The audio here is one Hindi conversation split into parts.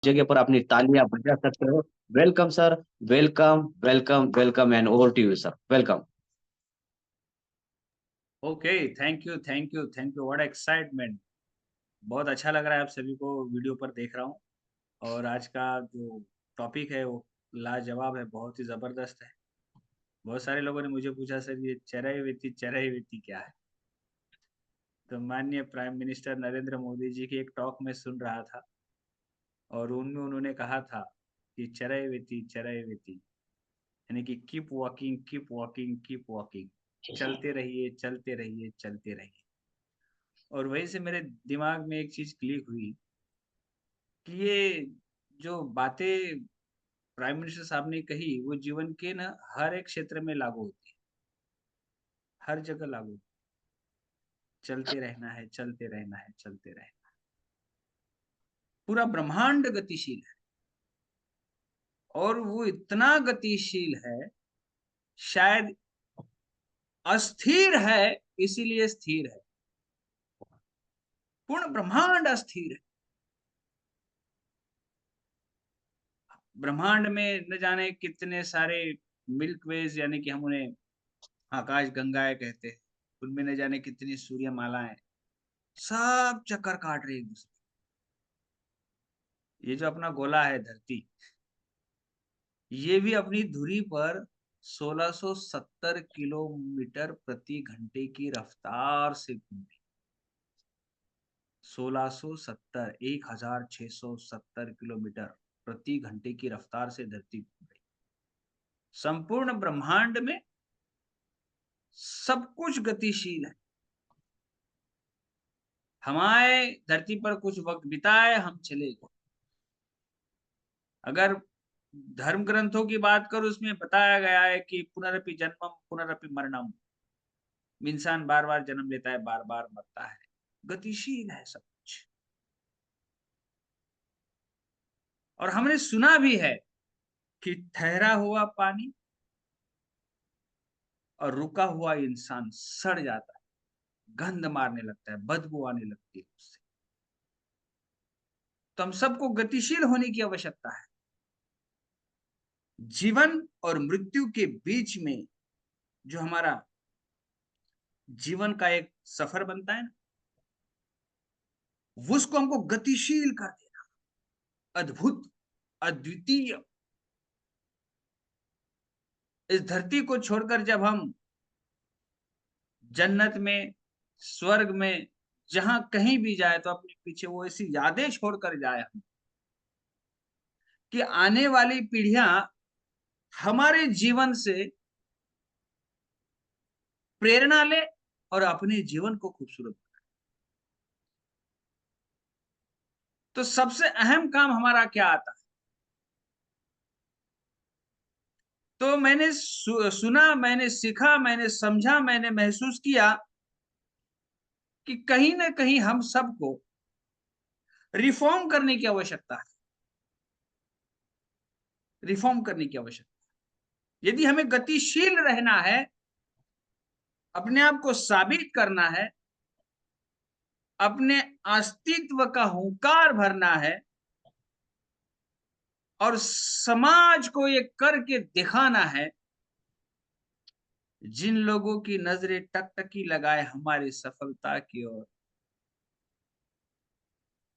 जगह पर अपनी तालियां बजा सकते हो। Welcome sir. Welcome welcome welcome and over to you sir. Welcome. Okay. Thank you thank you thank you, what excitement. बहुत अच्छा लग रहा है आप सभी को वीडियो पर देख रहा हूँ। और आज का जो टॉपिक है वो लाजवाब है, बहुत ही ज़बरदस्त है। बहुत सारे लोगों ने मुझे पूछा, सर ये चरई वेती क्या है। तो माननीय प्राइम मिनिस्टर नरेंद्र मोदी जी की एक टॉक में सुन रहा था, और उनमें उन्होंने कहा था कि चरई वेती, यानी कि कीप वॉकिंग कीप वॉकिंग, चलते रहिए चलते रहिए चलते रहिए। और वहीं से मेरे दिमाग में एक चीज क्लिक हुई कि ये जो बातें प्राइम मिनिस्टर साहब ने कही वो जीवन के ना हर एक क्षेत्र में लागू होती है, हर जगह लागू होती है। चलते रहना है चलते रहना है चलते रहना है। पूरा ब्रह्मांड गतिशील है, और वो इतना गतिशील है, शायद अस्थिर है इसीलिए स्थिर है। पूर्ण ब्रह्मांड अस्थिर है। ब्रह्मांड में न जाने कितने सारे मिल्क वेज, यानी कि हम उन्हें आकाश गंगाएं कहते हैं। उनमें न जाने कितनी सूर्य मालाएं, सब चक्कर काट रही है एक दूसरे। ये जो अपना गोला है धरती, ये भी अपनी धुरी पर 1670 किलोमीटर प्रति घंटे की रफ्तार से घूम रही। 1670, 1670 किलोमीटर प्रति घंटे की रफ्तार से धरती घूम रही। संपूर्ण ब्रह्मांड में सब कुछ गतिशील है। हमारे धरती पर कुछ वक्त बिताए, हम चले गए। अगर धर्म ग्रंथों की बात करूं, उसमें बताया गया है कि पुनरपि जन्मम पुनरपि मरणम, इंसान बार बार जन्म लेता है, बार बार मरता है। गतिशील है सब कुछ। और हमने सुना भी है कि ठहरा हुआ पानी और रुका हुआ इंसान सड़ जाता है, गंध मारने लगता है, बदबू आने लगती है उससे। तो हम सबको गतिशील होने की आवश्यकता है। जीवन और मृत्यु के बीच में जो हमारा जीवन का एक सफर बनता है ना, उसको हमको गतिशील कर देना, अद्भुत, अद्वितीय। इस धरती को छोड़कर जब हम जन्नत में, स्वर्ग में, जहां कहीं भी जाए, तो अपने पीछे वो ऐसी यादें छोड़कर जाए हम, कि आने वाली पीढ़ियां हमारे जीवन से प्रेरणा ले और अपने जीवन को खूबसूरत। तो सबसे अहम काम हमारा क्या आता है? तो मैंने सुना, मैंने सीखा, मैंने समझा, मैंने महसूस किया कि कहीं ना कहीं हम सबको रिफॉर्म करने की आवश्यकता है। रिफॉर्म करने की आवश्यकता है। यदि हमें गतिशील रहना है, अपने आप को साबित करना है, अपने अस्तित्व का हुंकार भरना है, और समाज को ये करके दिखाना है, जिन लोगों की नजरें टकटकी लगाए हमारी सफलता की ओर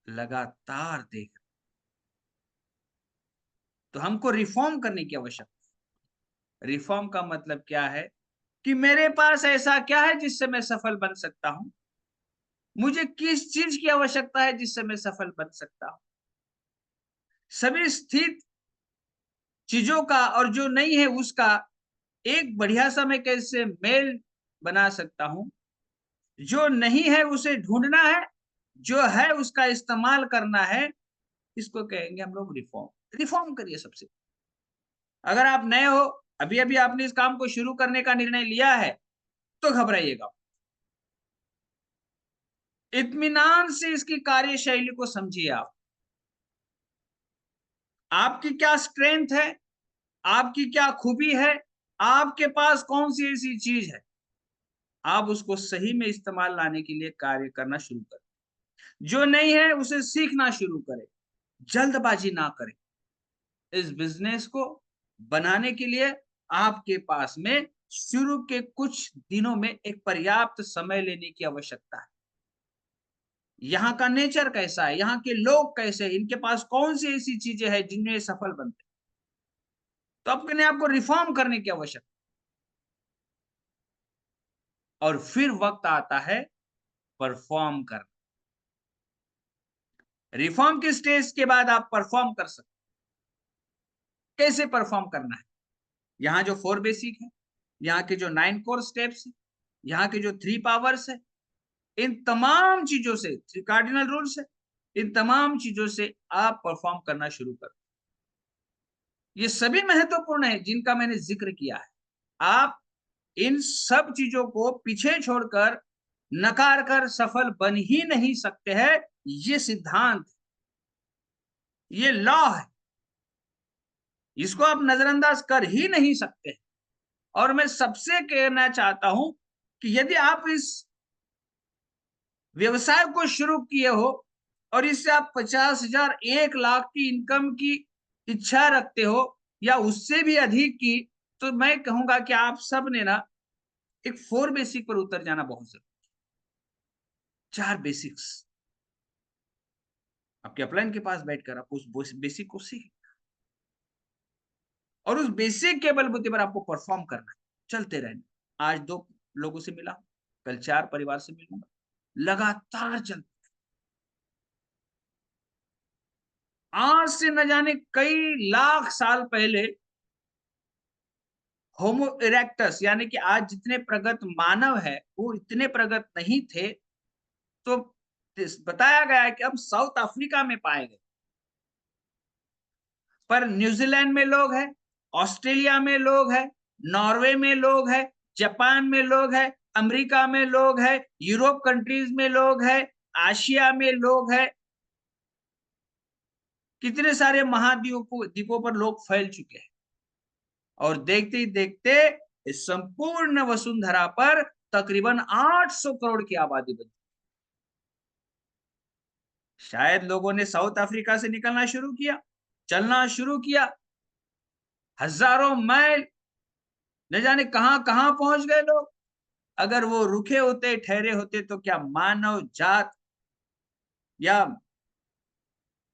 लगातार देख, तो हमको रिफॉर्म करने की आवश्यकता है। रिफॉर्म का मतलब क्या है? कि मेरे पास ऐसा क्या है जिससे मैं सफल बन सकता हूं? मुझे किस चीज की आवश्यकता है जिससे मैं सफल बन सकता हूं? सभी स्थित चीजों का और जो नहीं है उसका एक बढ़िया सा मैं कैसे मेल बना सकता हूं? जो नहीं है उसे ढूंढना है, जो है उसका इस्तेमाल करना है। इसको कहेंगे हम लोग रिफॉर्म। रिफॉर्म करिए सबसे। अगर आप नए हो, अभी अभी आपने इस काम को शुरू करने का निर्णय लिया है, तो घबराइएगा। इत्मीनान से इसकी कार्यशैली को समझिए। आप, आपकी क्या स्ट्रेंथ है, आपकी क्या खूबी है, आपके पास कौन सी ऐसी चीज है, आप उसको सही में इस्तेमाल लाने के लिए कार्य करना शुरू करें। जो नहीं है उसे सीखना शुरू करें। जल्दबाजी ना करें। इस बिजनेस को बनाने के लिए आपके पास में शुरू के कुछ दिनों में एक पर्याप्त समय लेने की आवश्यकता है। यहाँ का नेचर कैसा है, यहाँ के लोग कैसे हैं, इनके पास कौन सी ऐसी चीजें हैं जिनमें ये सफल बनते हैं। तो अपने आप को रिफॉर्म करने की आवश्यकता, और फिर वक्त आता है परफॉर्म करना। रिफॉर्म के स्टेज के बाद आप परफॉर्म कर सकते। कैसे परफॉर्म करना है? यहाँ जो 4 बेसिक है, यहाँ के जो 9 कोर स्टेप्स है, यहाँ के जो 3 पावर्स है, इन तमाम चीजों से, 3 कार्डिनल रूल्स है, इन तमाम चीजों से आप परफॉर्म करना शुरू कर। ये सभी महत्वपूर्ण है जिनका मैंने जिक्र किया है। आप इन सब चीजों को पीछे छोड़कर नकार कर सफल बन ही नहीं सकते हैं। ये सिद्धांत, ये लॉ है, इसको आप नजरअंदाज कर ही नहीं सकते। और मैं सबसे कहना चाहता हूं कि यदि आप इस व्यवसाय को शुरू किए हो और इससे आप 50,000 1 लाख की इनकम की इच्छा रखते हो या उससे भी अधिक की, तो मैं कहूंगा कि आप सब ने ना एक 4 बेसिक पर उतर जाना बहुत जरूरी। 4 बेसिक्स आपके अपलाइन के पास बैठकर आप उस बेसिक को सीख, और उस बेसिक के बलबूते पर आपको परफॉर्म करना है, चलते रहना। आज 2 लोगों से मिला, कल 4 परिवार से मिलूंगा, लगातार चल। आज से न जाने कई लाख साल पहले होमो इरेक्टस, यानी कि आज जितने प्रगत मानव है वो इतने प्रगत नहीं थे। तो बताया गया है कि अब साउथ अफ्रीका में पाए गए, पर न्यूजीलैंड में लोग हैं, ऑस्ट्रेलिया में लोग हैं, नॉर्वे में लोग हैं, जापान में लोग हैं, अमेरिका में लोग हैं, यूरोप कंट्रीज में लोग हैं, आशिया में लोग हैं। कितने सारे महाद्वीपों द्वीपों पर लोग फैल चुके हैं, और देखते ही देखते इस संपूर्ण वसुंधरा पर तकरीबन 800 करोड़ की आबादी बनी। शायद लोगों ने साउथ अफ्रीका से निकलना शुरू किया, चलना शुरू किया, हजारों माइल न जाने कहां कहां पहुंच गए लोग। अगर वो रुके होते, ठहरे होते, तो क्या मानव जात या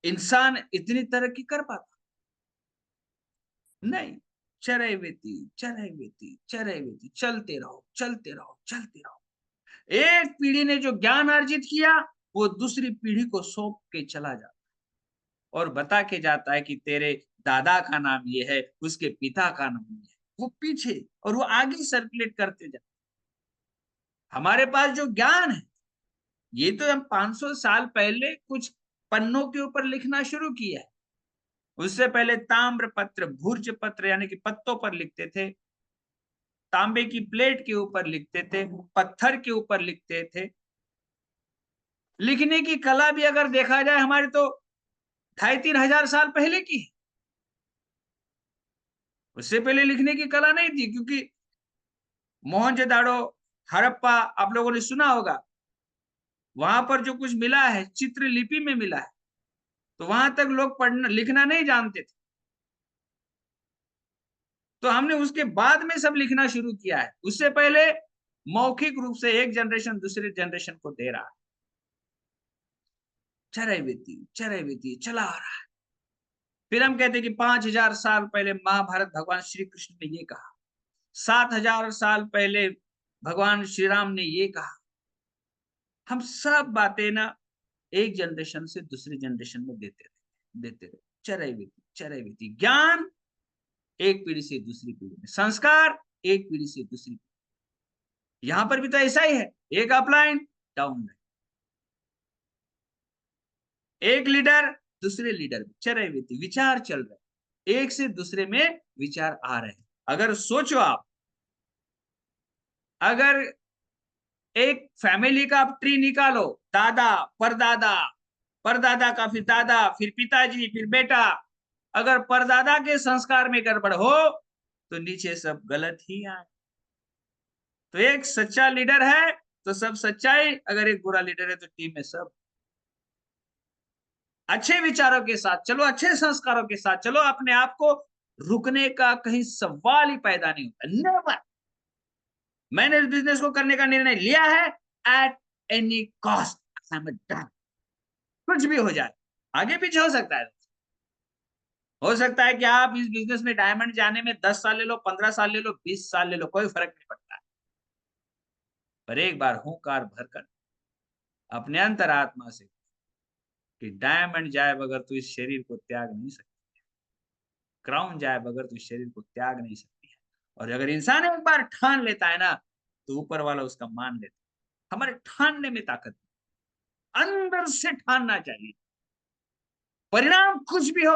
इंसान इतनी तरक्की कर पाता? नहीं। चरैवेती चरैवेती चरैवेती, चलते रहो चलते रहो चलते रहो। एक पीढ़ी ने जो ज्ञान अर्जित किया वो दूसरी पीढ़ी को सौंप के चला जाता और बता के जाता है कि तेरे दादा का नाम ये है, उसके पिता का नाम ये है। वो पीछे और वो आगे सर्कुलेट करते जाते। हमारे पास जो ज्ञान है, ये तो हम 500 साल पहले कुछ पन्नों के ऊपर लिखना शुरू किया है। उससे पहले ताम्र पत्र, भूर्ज पत्र यानी कि पत्तों पर लिखते थे, तांबे की प्लेट के ऊपर लिखते थे, पत्थर के ऊपर लिखते थे। लिखने की कला भी अगर देखा जाए हमारी, तो 2,500-3,000 साल पहले की है। उससे पहले लिखने की कला नहीं थी, क्योंकि मोहनजोदाड़ो, हड़प्पा आप लोगों ने सुना होगा, वहां पर जो कुछ मिला है चित्र लिपि में मिला है, तो वहां तक लोग पढ़ना लिखना नहीं जानते थे। तो हमने उसके बाद में सब लिखना शुरू किया है। उससे पहले मौखिक रूप से एक जनरेशन दूसरे जनरेशन को दे रहा है। चरैवेती चला आ रहा है। फिर हम कहते हैं कि 5,000 साल पहले महाभारत भगवान श्री कृष्ण ने ये कहा, 7,000 साल पहले भगवान श्री राम ने ये कहा। हम सब बातें ना एक जनरेशन से दूसरी जनरेशन में देते रहे। चरैवेती ज्ञान एक पीढ़ी से दूसरी पीढ़ी में, संस्कार एक पीढ़ी से दूसरी पीढ़ी। यहां पर भी तो ऐसा ही है, एक अपलाइन डाउनलाइन, एक लीडर दूसरे लीडर में, चरैवेती विचार चल रहे, एक से दूसरे में विचार आ रहे हैं। अगर सोचो आप, अगर एक फैमिली का आप ट्री निकालो, दादा परदादा, परदादा का फिर दादा, फिर पिताजी, फिर बेटा, अगर परदादा के संस्कार में गड़बड़ हो तो नीचे सब गलत ही आए। तो एक सच्चा लीडर है तो सब सच्चाई, अगर एक बुरा लीडर है तो टीम में सब अच्छे विचारों के साथ चलो, अच्छे संस्कारों के साथ चलो, अपने आप को रुकने का कहीं सवाल ही पैदा नहीं होता। नेवर। मैंने इस बिजनेस को करने का निर्णय लिया है, at any cost I am done. कुछ भी हो जाए, आगे पीछे हो सकता है। हो सकता है कि आप इस बिजनेस में डायमंड जाने में 10 साल ले लो, 15 साल ले लो, 20 साल ले लो, कोई फर्क नहीं पड़ता है। पर एक बार हुंकार भरकर अपने अंतरात्मा से कि डायमंड जाए बगैर तू इस शरीर को त्याग नहीं सकती, क्राउन जाए बगैर तू इस शरीर को त्याग नहीं सकती है। और अगर इंसान एक बार ठान लेता है ना, तो ऊपर वाला उसका मान लेता है। हमारे ठानने में ताकत है, अंदर से ठानना चाहिए। परिणाम कुछ भी हो,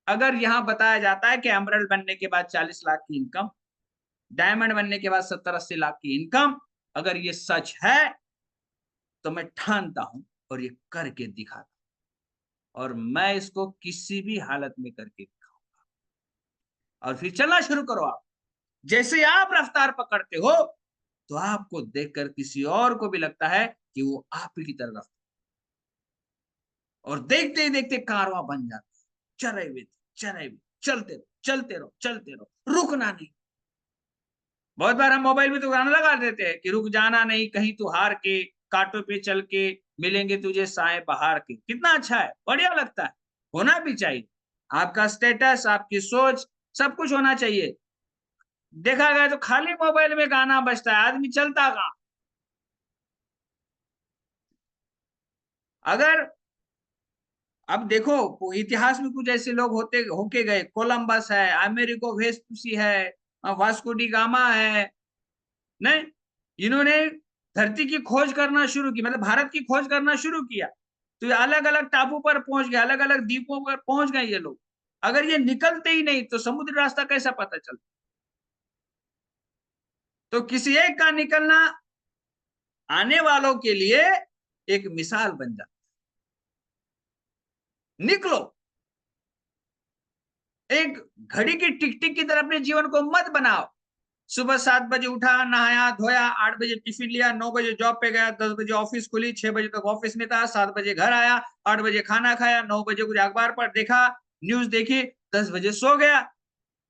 अगर यहाँ बताया जाता है कि एमरल्ड बनने के बाद 40 लाख की इनकम, डायमंड बनने के बाद 70-80 लाख की इनकम, अगर ये सच है तो मैं ठानता हूं और ये करके दिखाता हूं, और मैं इसको किसी भी हालत में करके दिखाऊंगा। और फिर चलना शुरू करो। आप जैसे आप रफ्तार पकड़ते हो, तो आपको देखकर किसी और को भी लगता है कि वो आप ही की तरह रफ्तार, और देखते ही देखते कारवां बन जाता है। चले हुए चले हुए, चलते रहो चलते रहो चलते रहो, रुकना नहीं। बहुत बार हम मोबाइल में तो गाना लगा देते हैं कि रुक जाना नहीं कहीं तू हार के, कांटों पे चल के मिलेंगे तुझे साए बहार के। कितना अच्छा है, बढ़िया लगता है, होना भी चाहिए। आपका स्टेटस, आपकी सोच, सब कुछ होना चाहिए। देखा गया तो खाली मोबाइल में गाना बजता है, आदमी चलता कहाँ। अगर अब देखो इतिहास में कुछ ऐसे लोग होते होके गए, कोलंबस है, अमेरिको वेस्पुसी है, वास्को डी गामा है, नहीं, इन्होंने धरती की खोज करना शुरू की, मतलब भारत की खोज करना शुरू किया। तो ये अलग अलग टापू पर पहुंच गए, अलग अलग द्वीपों पर पहुंच गए ये लोग। अगर ये निकलते ही नहीं तो समुद्र रास्ता कैसा पता चलता। तो किसी एक का निकलना आने वालों के लिए एक मिसाल बन जाता। निकलो, एक घड़ी की टिक टिक की तरह अपने जीवन को मत बनाओ। सुबह 7 बजे उठा, नहाया धोया, 8 बजे टिफिन लिया, 9 बजे जॉब पे गया, 10 बजे ऑफिस खुली, 6 बजे तक ऑफिस में था, 7 बजे घर आया, 8 बजे खाना खाया, 9 बजे कुछ अखबार पर देखा, न्यूज देखी, 10 बजे सो गया।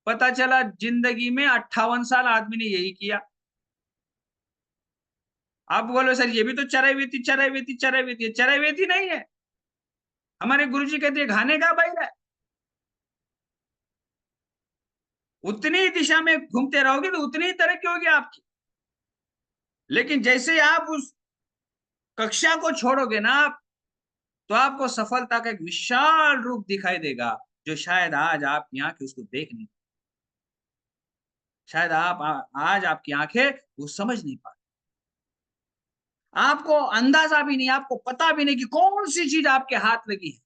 पता चला जिंदगी में 58 साल आदमी ने यही किया। आप बोलो सर ये भी तो चरैवेती चरैवेती चरैवेती, चरैवेती नहीं है। हमारे गुरुजी कहते हैं खाने का बैल है। उतनी दिशा में घूमते रहोगे तो उतनी ही तरक्की होगी आपकी। लेकिन जैसे आप उस कक्षा को छोड़ोगे ना आप, तो आपको सफलता का एक विशाल रूप दिखाई देगा, जो शायद आज आपकी आंखें उसको देख नहीं, शायद आज आपकी आंखें वो समझ नहीं पा। आपको अंदाजा भी नहीं, आपको पता भी नहीं कि कौन सी चीज आपके हाथ लगी है।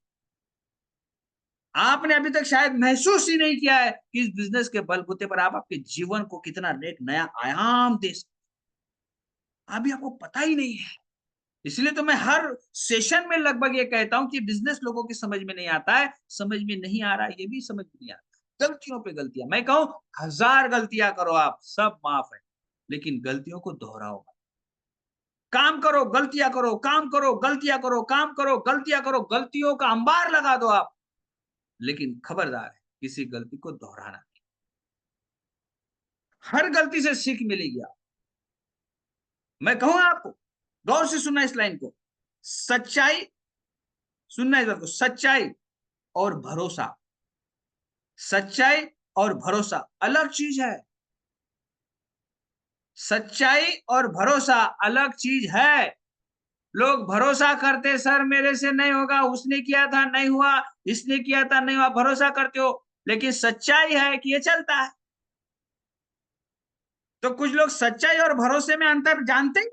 आपने अभी तक शायद महसूस ही नहीं किया है कि इस बिजनेस के बलबूते पर आप आपके जीवन को कितना एक नया आयाम दे सकते। अभी आपको पता ही नहीं है। इसलिए तो मैं हर सेशन में लगभग ये कहता हूं कि बिजनेस लोगों की समझ में नहीं आता है, समझ में नहीं आ रहा है, ये भी समझ में नहीं आता। गलतियों पे गलतियां, मैं कहूं 1000 गलतियां करो आप, सब माफ है, लेकिन गलतियों को दोहराओ। काम करो गलतियां करो, काम करो गलतियां करो, काम करो गलतियां करो, गलतियों का अंबार लगा दो आप, लेकिन खबरदार है किसी गलती को दोहराना नहीं। हर गलती से सीख मिलेगी आप। मैं कहूंगा आपको, गौर से सुनना इस लाइन को, सच्चाई, सुनना इस बात को, सच्चाई और भरोसा, सच्चाई और भरोसा अलग चीज है। सच्चाई और भरोसा अलग चीज है। लोग भरोसा करते सर मेरे से नहीं होगा, उसने किया था नहीं हुआ, इसने किया था नहीं हुआ, भरोसा करते हो, लेकिन सच्चाई है कि ये चलता है। तो कुछ लोग सच्चाई और भरोसे में अंतर जानते ही,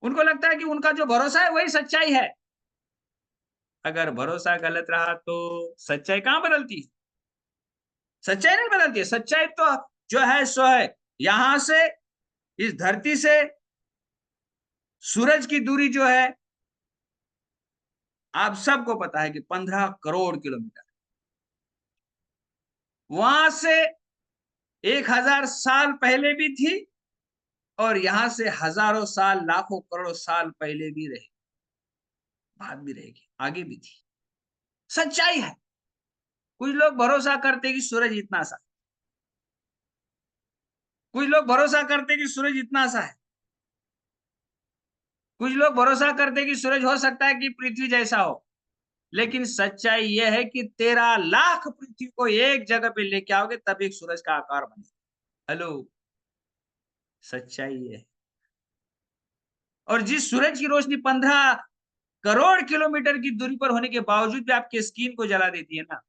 उनको लगता है कि उनका जो भरोसा है वही सच्चाई है। अगर भरोसा गलत रहा तो सच्चाई कहां बदलती है? सच्चाई नहीं बदलती है। सच्चाई तो जो है सो है। यहां से, इस धरती से सूरज की दूरी जो है, आप सबको पता है कि 15 करोड़ किलोमीटर। वहां से 1000 साल पहले भी थी, और यहां से हजारों साल, लाखों करोड़ों साल पहले भी रहे। बाद भी रहेगी, आगे भी थी। सच्चाई है। कुछ लोग भरोसा करते कि सूरज इतना सा, कुछ लोग भरोसा करते कि सूरज इतना सा है, कुछ लोग भरोसा करते कि सूरज हो सकता है कि पृथ्वी जैसा हो। लेकिन सच्चाई यह है कि 13 लाख पृथ्वी को एक जगह पे लेके आओगे तब एक सूरज का आकार बने। हेलो, सच्चाई ये है। और जिस सूरज की रोशनी 15 करोड़ किलोमीटर की दूरी पर होने के बावजूद भी आपके स्किन को जला देती है ना,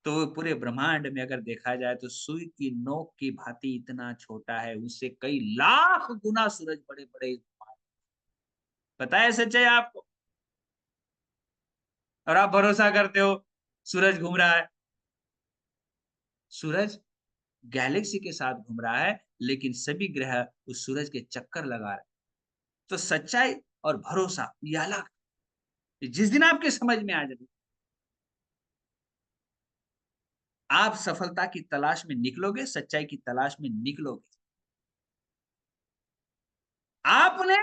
तो पूरे ब्रह्मांड में अगर देखा जाए तो सुई की नोक की भांति इतना छोटा है, उससे कई लाख गुना सूरज बड़े-बड़े। पता है सच्चाई आपको? और आप भरोसा करते हो सूरज घूम रहा है। सूरज गैलेक्सी के साथ घूम रहा है, लेकिन सभी ग्रह उस सूरज के चक्कर लगा रहे हैं। तो सच्चाई और भरोसा ये अलग। जिस दिन आपके समझ में आ जाए, आप सफलता की तलाश में निकलोगे, सच्चाई की तलाश में निकलोगे। आपने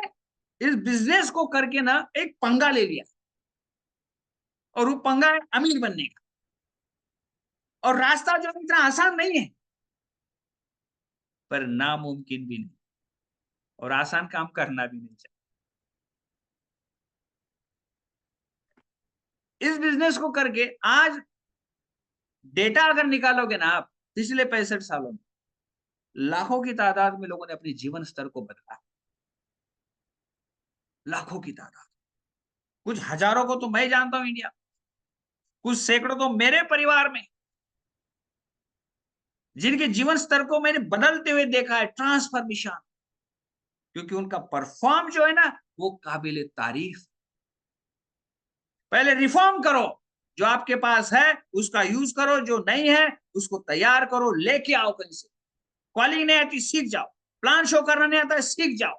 इस बिज़नेस को करके ना एक पंगा ले लिया और वो पंगा है अमीर बनने का। और रास्ता जो है इतना आसान नहीं है, पर नामुमकिन भी नहीं, और आसान काम करना भी नहीं चाहिए। इस बिज़नेस को करके आज डेटा अगर निकालोगे ना आप, पिछले 65 सालों में लाखों की तादाद में लोगों ने अपने जीवन स्तर को बदला। लाखों की तादाद। कुछ हजारों को तो मैं जानता हूँ इंडिया, कुछ सैकड़ों तो मेरे परिवार में, जिनके जीवन स्तर को मैंने बदलते हुए देखा है, ट्रांसफॉर्मेशन। क्योंकि उनका परफॉर्म जो है ना, वो काबिले तारीफ। पहले रिफॉर्म करो, जो आपके पास है उसका यूज करो, जो नहीं है उसको तैयार करो, लेके आओ कहीं से। कॉलिंग नहीं आती सीख जाओ, प्लान शो करना नहीं आता है सीख जाओ,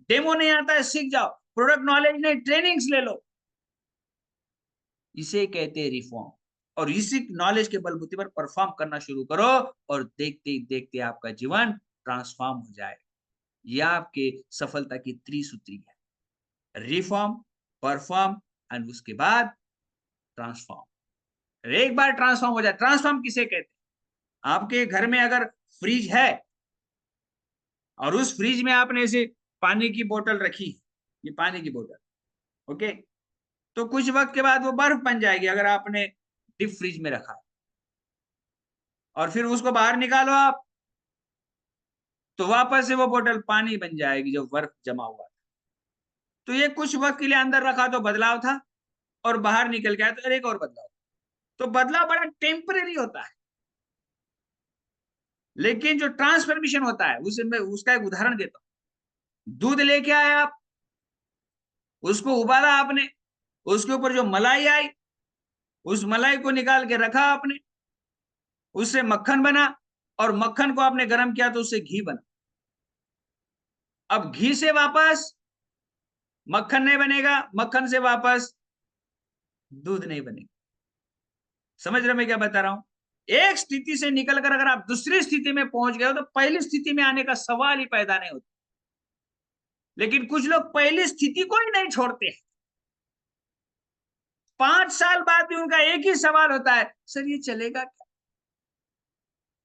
डेमो नहीं आता है सीख जाओ, प्रोडक्ट नॉलेज नहीं ट्रेनिंग्स ले लो। इसे कहते हैं रिफॉर्म। और इसी नॉलेज के बलबूते पर परफॉर्म करना शुरू करो, और देखते ही देखते आपका जीवन ट्रांसफॉर्म हो जाए। यह आपके सफलता की त्रिसूत्री है। रिफॉर्म, परफॉर्म एंड उसके बाद ट्रांसफॉर्म। एक बार ट्रांसफॉर्म हो जाए, ट्रांसफॉर्म किसे कहते हैं? आपके घर में अगर फ्रिज है और उस फ्रिज में आपने ऐसे पानी की बोतल रखी, ये पानी की बोतल, ओके, तो कुछ वक्त के बाद वो बर्फ बन जाएगी अगर आपने डीप फ्रिज में रखा, और फिर उसको बाहर निकालो आप, तो वापस से वो बोतल पानी बन जाएगी जो बर्फ जमा हुआ था। तो ये कुछ वक्त के लिए अंदर रखा तो बदलाव था, और बाहर निकल गया तो एक और बदलाव। तो बदलाव बड़ा टेम्परेरी होता है, लेकिन जो ट्रांसफॉर्मेशन होता है उसे मैं उसका एक उदाहरण देता हूँ। दूध लेके आए आप, उसको उबाला आपने, उसके ऊपर जो मलाई आई, उस मलाई को निकाल के रखा आपने, उससे मक्खन बना, और मक्खन को आपने गर्म किया तो उससे घी बना। अब घी से वापस मक्खन नहीं बनेगा, मक्खन से वापस दूध नहीं बनेगा। समझ रहे मैं क्या बता रहा हूं? एक स्थिति से निकलकर अगर आप दूसरी स्थिति में पहुंच गए हो तो पहली स्थिति में आने का सवाल ही पैदा नहीं होता। लेकिन कुछ लोग पहली स्थिति को ही नहीं छोड़ते हैं। 5 साल बाद भी उनका एक ही सवाल होता है, सर ये चलेगा क्या?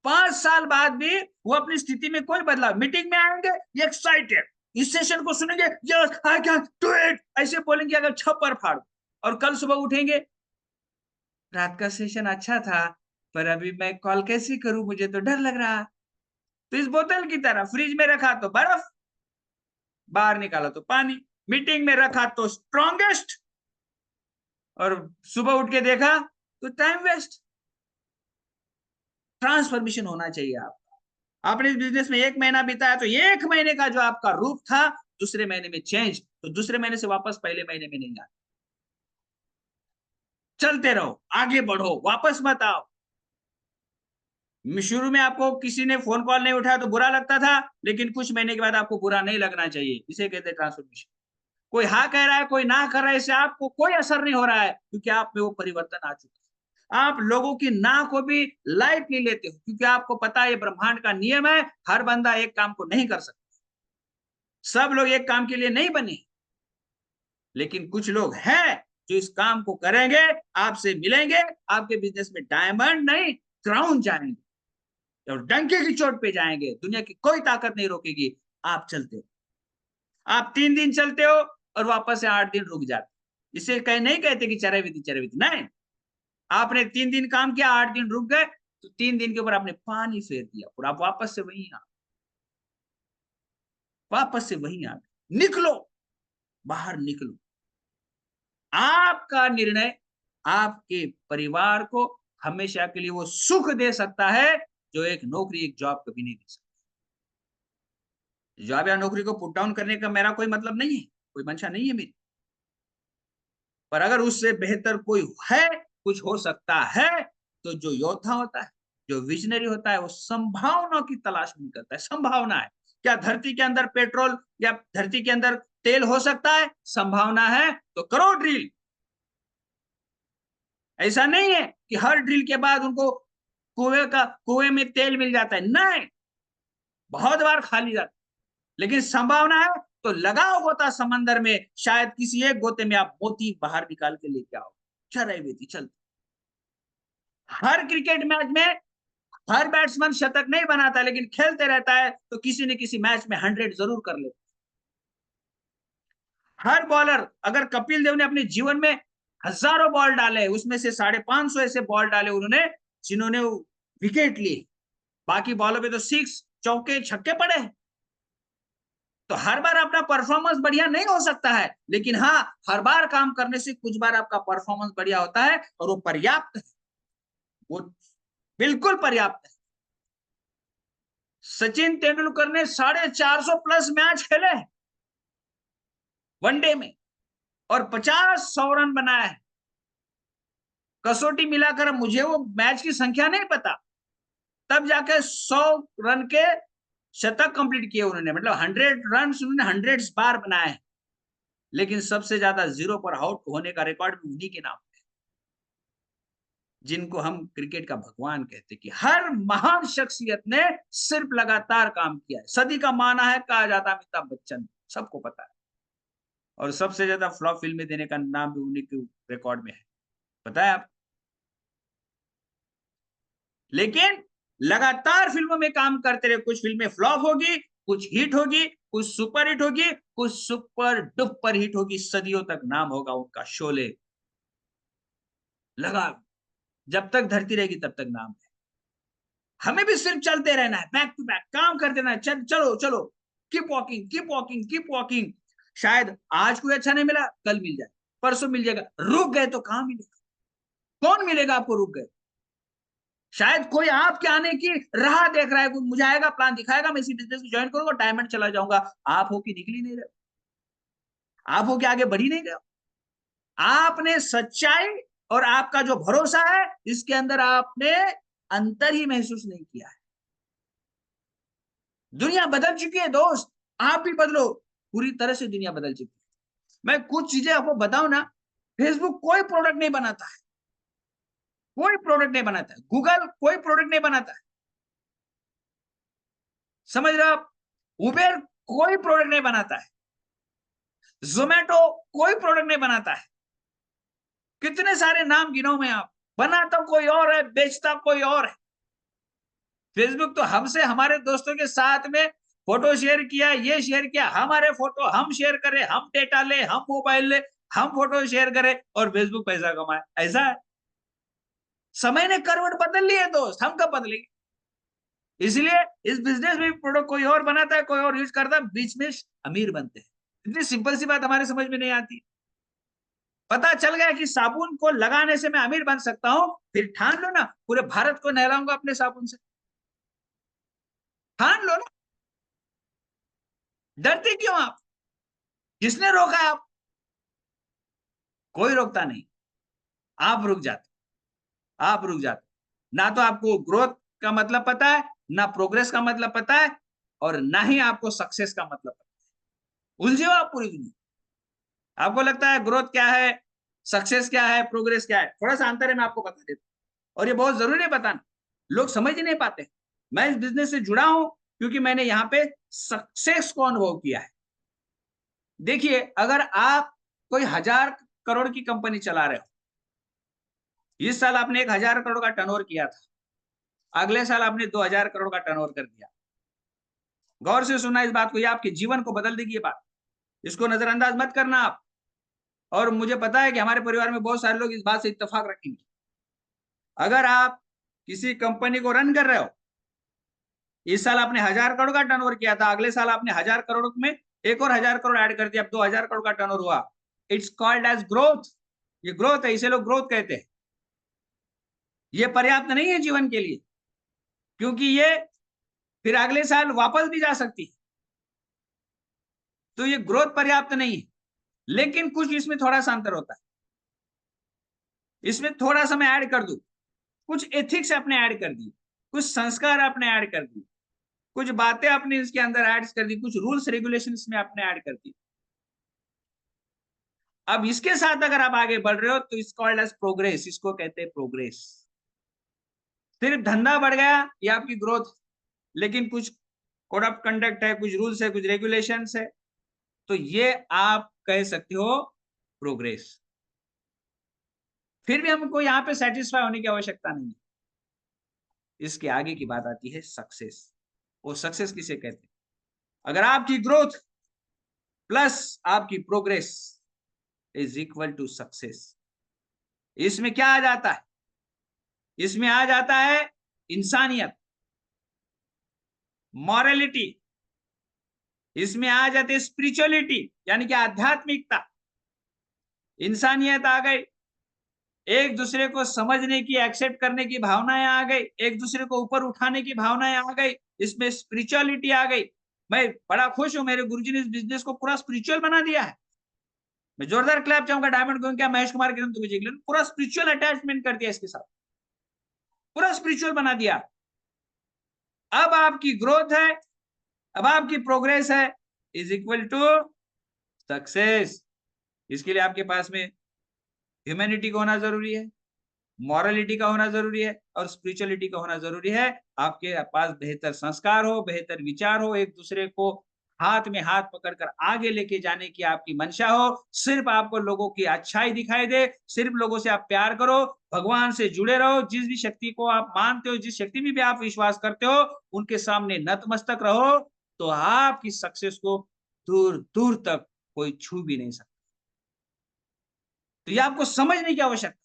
5 साल बाद भी वो अपनी स्थिति में कोई बदलाव, मीटिंग में आएंगे ये एक्साइटेड, इस सेशन को सुनेंगे yes I can do it, ऐसे बोलेंगे अगर छप्पर फाड़, और कल सुबह उठेंगे, रात का सेशन अच्छा था पर अभी मैं कॉल कैसे करूं, मुझे तो डर लग रहा। तो इस बोतल की तरह फ्रिज में रखा तो बर्फ, बाहर निकाला तो पानी, मीटिंग में रखा तो स्ट्रॉन्गेस्ट, और सुबह उठ के देखा तो टाइम वेस्ट। ट्रांसफॉर्मेशन होना चाहिए आपका। आपने इस बिजनेस में 1 महीना बिताया तो 1 महीने का जो आपका रूप था दूसरे महीने में चेंज, तो दूसरे महीने से वापस पहले महीने में नहीं आना। चलते रहो, आगे बढ़ो, वापस मत आओ। शुरू में आपको किसी ने फोन कॉल नहीं उठाया तो बुरा लगता था, लेकिन कुछ महीने के बाद आपको बुरा नहीं लगना चाहिए। इसे कहते हैं ट्रांसफॉर्मेशन। कोई हाँ कह रहा है, कोई ना कर रहा है, इससे आपको कोई असर नहीं हो रहा है, क्योंकि आप में वो परिवर्तन आ चुका है। आप लोगों की ना को भी लाइटली लेते हो, क्योंकि आपको पता है ये ब्रह्मांड का नियम है, हर बंदा एक काम को नहीं कर सकता। सब लोग एक काम के लिए नहीं बने। लेकिन कुछ लोग हैं जो इस काम को करेंगे, आपसे मिलेंगे, आपके बिजनेस में डायमंड नहीं क्राउन जाएंगे और डंके की चोट पे जाएंगे। दुनिया की कोई ताकत नहीं रोकेगी। आप चलते हो, आप 3 दिन चलते हो और वापस से 8 दिन रुक जाते। इसे नहीं कहते कि चरैविधि नहीं। आपने 3 दिन काम किया, 8 दिन रुक गए, तो 3 दिन के ऊपर आपने पानी फेर दिया और आप वापस से वहीं आ गए। निकलो, बाहर निकलो। आपका निर्णय आपके परिवार को हमेशा के लिए वो सुख दे सकता है जो एक नौकरी, एक जॉब कभी नहीं दे सकता। जॉब या नौकरी को पुट डाउन करने का मेरा कोई मतलब नहीं है, कोई मंशा नहीं है मेरी। पर अगर उससे बेहतर कोई है, कुछ हो सकता है, तो जो योद्धा होता है, जो विजनरी होता है, वो संभावना की तलाश में करता है। संभावना है, क्या धरती के अंदर पेट्रोल या धरती के अंदर तेल हो सकता है? संभावना है तो करो ड्रिल। ऐसा नहीं है कि हर ड्रिल के बाद उनको कुएं में तेल मिल जाता है, नहीं, बहुत बार खाली जाता है। लेकिन संभावना है तो लगाओ गोता समंदर में, शायद किसी एक गोते में आप मोती बाहर निकाल के लेके आओ। चलते। हर क्रिकेट मैच में हर बैट्समैन शतक नहीं बनाता, लेकिन खेलते रहता है तो किसी न किसी मैच में 100 जरूर कर लेता। हर बॉलर, अगर कपिल देव ने अपने जीवन में हजारों बॉल डाले, उसमें से 550 ऐसे बॉल डाले उन्होंने जिन्होंने विकेट लिए, बाकी बॉलों पे तो 6 चौके छक्के पड़े। तो हर बार अपना परफॉर्मेंस बढ़िया नहीं हो सकता है, लेकिन हाँ, हर बार काम करने से कुछ बार आपका परफॉर्मेंस बढ़िया होता है और वो पर्याप्त है, वो बिल्कुल पर्याप्त है। सचिन तेंदुलकर ने 450 प्लस मैच खेले वनडे में और 100 रन बनाए हैं। कसौटी मिलाकर मुझे वो मैच की संख्या नहीं पता, तब जाके 100 रन के शतक कंप्लीट किए उन्होंने, मतलब 100 रन उन्होंने 100 बार बनाए हैं। लेकिन सबसे ज्यादा 0 पर आउट होने का रिकॉर्ड भी उन्हीं के नाम है, जिनको हम क्रिकेट का भगवान कहते हैं। कि हर महान शख्सियत ने सिर्फ लगातार काम किया है। सदी का माना है, कहा जाता है अमिताभ बच्चन, सबको पता है। और सबसे ज्यादा फ्लॉप फिल्में देने का नाम भी उन्हीं के रिकॉर्ड में है, पता है आप। लेकिन लगातार फिल्मों में काम करते रहे, कुछ फिल्में फ्लॉप होगी, कुछ हिट होगी, कुछ सुपर हिट होगी, कुछ सुपर डुपर हिट होगी, सदियों तक नाम होगा उनका। शोले लगा, जब तक धरती रहेगी तब तक नाम है। हमें भी सिर्फ चलते रहना है, बैक टू बैक काम करते रहना है। चलो चलो, keep walking, keep walking, keep walking. शायद आज कोई अच्छा नहीं मिला, कल मिल जाए, परसों मिल जाएगा। रुक गए तो कहां मिलेगा? कौन मिलेगा आपको रुक गए? शायद कोई आपके आने की राह देख रहा है, कोई मुझे आएगा, प्लान दिखाएगा, मैं इसी बिजनेस में ज्वाइन करूंगा, डायमंड चला जाऊंगा। आप हो कि निकल ही नहीं रहे, आप हो कि आगे बढ़ ही नहीं गए। आपने सच्चाई और आपका जो भरोसा है, इसके अंदर आपने अंतर ही महसूस नहीं किया है। दुनिया बदल चुकी है दोस्त, आप भी बदलो। पूरी तरह से दुनिया बदल चुकी है। मैं कुछ चीजें आपको बताऊं ना, फेसबुक कोई प्रोडक्ट नहीं बनाता है, कोई प्रोडक्ट नहीं बनाता है। गूगल कोई प्रोडक्ट नहीं बनाता है, समझ रहे हो आप? उबेर कोई प्रोडक्ट नहीं बनाता है, जोमेटो कोई प्रोडक्ट नहीं बनाता है। कितने सारे नाम गिनो मैं आप, बनाता कोई और है, बेचता कोई और है। फेसबुक तो हमसे, हमारे दोस्तों के साथ में फोटो शेयर किया, ये शेयर किया, हमारे फोटो हम शेयर करें, हम डेटा ले, हम मोबाइल ले, हम फोटो शेयर करें और फेसबुक पैसा कमाए, ऐसा है। समय ने करवट बदल ली है दोस्त, हम कब बदलेंगे? इसलिए इस बिजनेस में प्रोडक्ट कोई और बनाता है, कोई और यूज करता है, बीच में अमीर बनते हैं। इतनी सिंपल सी बात हमारे समझ में नहीं आती। पता चल गया कि साबुन को लगाने से मैं अमीर बन सकता हूं, फिर ठान लो ना, पूरे भारत को नहलाऊंगा अपने साबुन से। ठान लो ना, डरते क्यों आप? किसने रोका आप? कोई रोकता नहीं, आप रुक जाते, आप रुक जाते। ना तो आपको ग्रोथ का मतलब पता है, ना प्रोग्रेस का मतलब पता है, और ना ही आपको सक्सेस का मतलब पता है। उलझे हो आप पूरी दुनिया। आपको लगता है ग्रोथ क्या है, सक्सेस क्या है, प्रोग्रेस क्या है? थोड़ा सा अंतर है, मैं आपको बता देता हूं, और ये बहुत जरूरी है बताना, लोग समझ ही नहीं पाते। मैं इस बिजनेस से जुड़ा हूं क्योंकि मैंने यहाँ पे सक्सेस को अनुभव किया है। देखिए, अगर आप कोई 1000 करोड़ की कंपनी चला रहे हो, इस साल आपने 1000 करोड़ का टर्नओवर किया था, अगले साल आपने 2000 करोड़ का टर्नओवर कर दिया। गौर से सुनना इस बात को, ये आपके जीवन को बदल देगी ये बात, इसको नजरअंदाज मत करना आप। और मुझे पता है कि हमारे परिवार में बहुत सारे लोग इस बात से इत्तेफाक रखेंगे। अगर आप किसी कंपनी को रन कर रहे हो, इस साल आपने 1000 करोड़ का टर्नओवर किया था, अगले साल आपने 1000 करोड़ में एक और 1000 करोड़ ऐड कर दिया, अब 2000 करोड़ का टर्नओवर हुआ। It's called as growth. ये ग्रोथ है, इसे लोग ग्रोथ कहते हैं। ये पर्याप्त नहीं है जीवन के लिए, क्योंकि ये फिर अगले साल वापस भी जा सकती है। तो ये ग्रोथ पर्याप्त नहीं है, लेकिन कुछ इसमें थोड़ा सा अंतर होता है। इसमें थोड़ा सा मैं ऐड कर दूं, कुछ एथिक्स आपने ऐड कर दी, कुछ संस्कार आपने ऐड कर दी, कुछ बातें आपने इसके अंदर ऐड कर दी, कुछ रूल्स रेगुलेशन इसमें आपने ऐड कर दी। अब इसके साथ अगर आप आगे बढ़ रहे हो तो इस कॉल्ड एज प्रोग्रेस, इसको कहते हैं प्रोग्रेस। सिर्फ धंधा बढ़ गया ये आपकी ग्रोथ, लेकिन कुछ कोड ऑफ कंडक्ट है, कुछ रूल्स है, कुछ रेगुलेशंस है, तो ये आप कह सकते हो प्रोग्रेस। फिर भी हमको यहाँ पे सेटिस्फाई होने की आवश्यकता नहीं है। इसके आगे की बात आती है सक्सेस। वो सक्सेस किसे कहते हैं? अगर आपकी ग्रोथ प्लस आपकी progress is equal to success, इसमें क्या आ जाता है? इसमें आ जाता है इंसानियत, मॉरलिटी, इसमें आ जाती है स्पिरिचुअलिटी, यानी कि आध्यात्मिकता। इंसानियत आ गई, एक दूसरे को समझने की, एक्सेप्ट करने की भावनाएं आ गई, एक दूसरे को ऊपर उठाने की भावनाएं आ गई, इसमें स्पिरिचुअलिटी आ गई। मैं बड़ा खुश हूं, मेरे गुरुजी ने इस बिजनेस को पूरा स्पिरिचुअल बना दिया है। मैं जोरदार क्लैप चाहूंगा डायमंड को, क्या महेश कुमार किरण विजय के लिए पूरा स्पिरिचुअल अटैचमेंट कर दिया, इसके साथ पूरा स्पिरिचुअल बना दिया। अब आपकी ग्रोथ है, अब आपकी प्रोग्रेस है, इज इक्वल टू सक्सेस। इसके लिए आपके पास में ह्यूमैनिटी का होना जरूरी है, मॉरलिटी का होना जरूरी है, और स्पिरिचुअलिटी का होना जरूरी है। आपके पास बेहतर संस्कार हो, बेहतर विचार हो, एक दूसरे को हाथ में हाथ पकड़कर आगे लेके जाने की आपकी मंशा हो, सिर्फ आपको लोगों की अच्छाई दिखाई दे, सिर्फ लोगों से आप प्यार करो, भगवान से जुड़े रहो, जिस भी शक्ति को आप मानते हो, जिस शक्ति में भी आप विश्वास करते हो, उनके सामने नतमस्तक रहो, तो आपकी सक्सेस को दूर दूर तक कोई छू भी नहीं सकता। तो ये आपको समझने की आवश्यकता।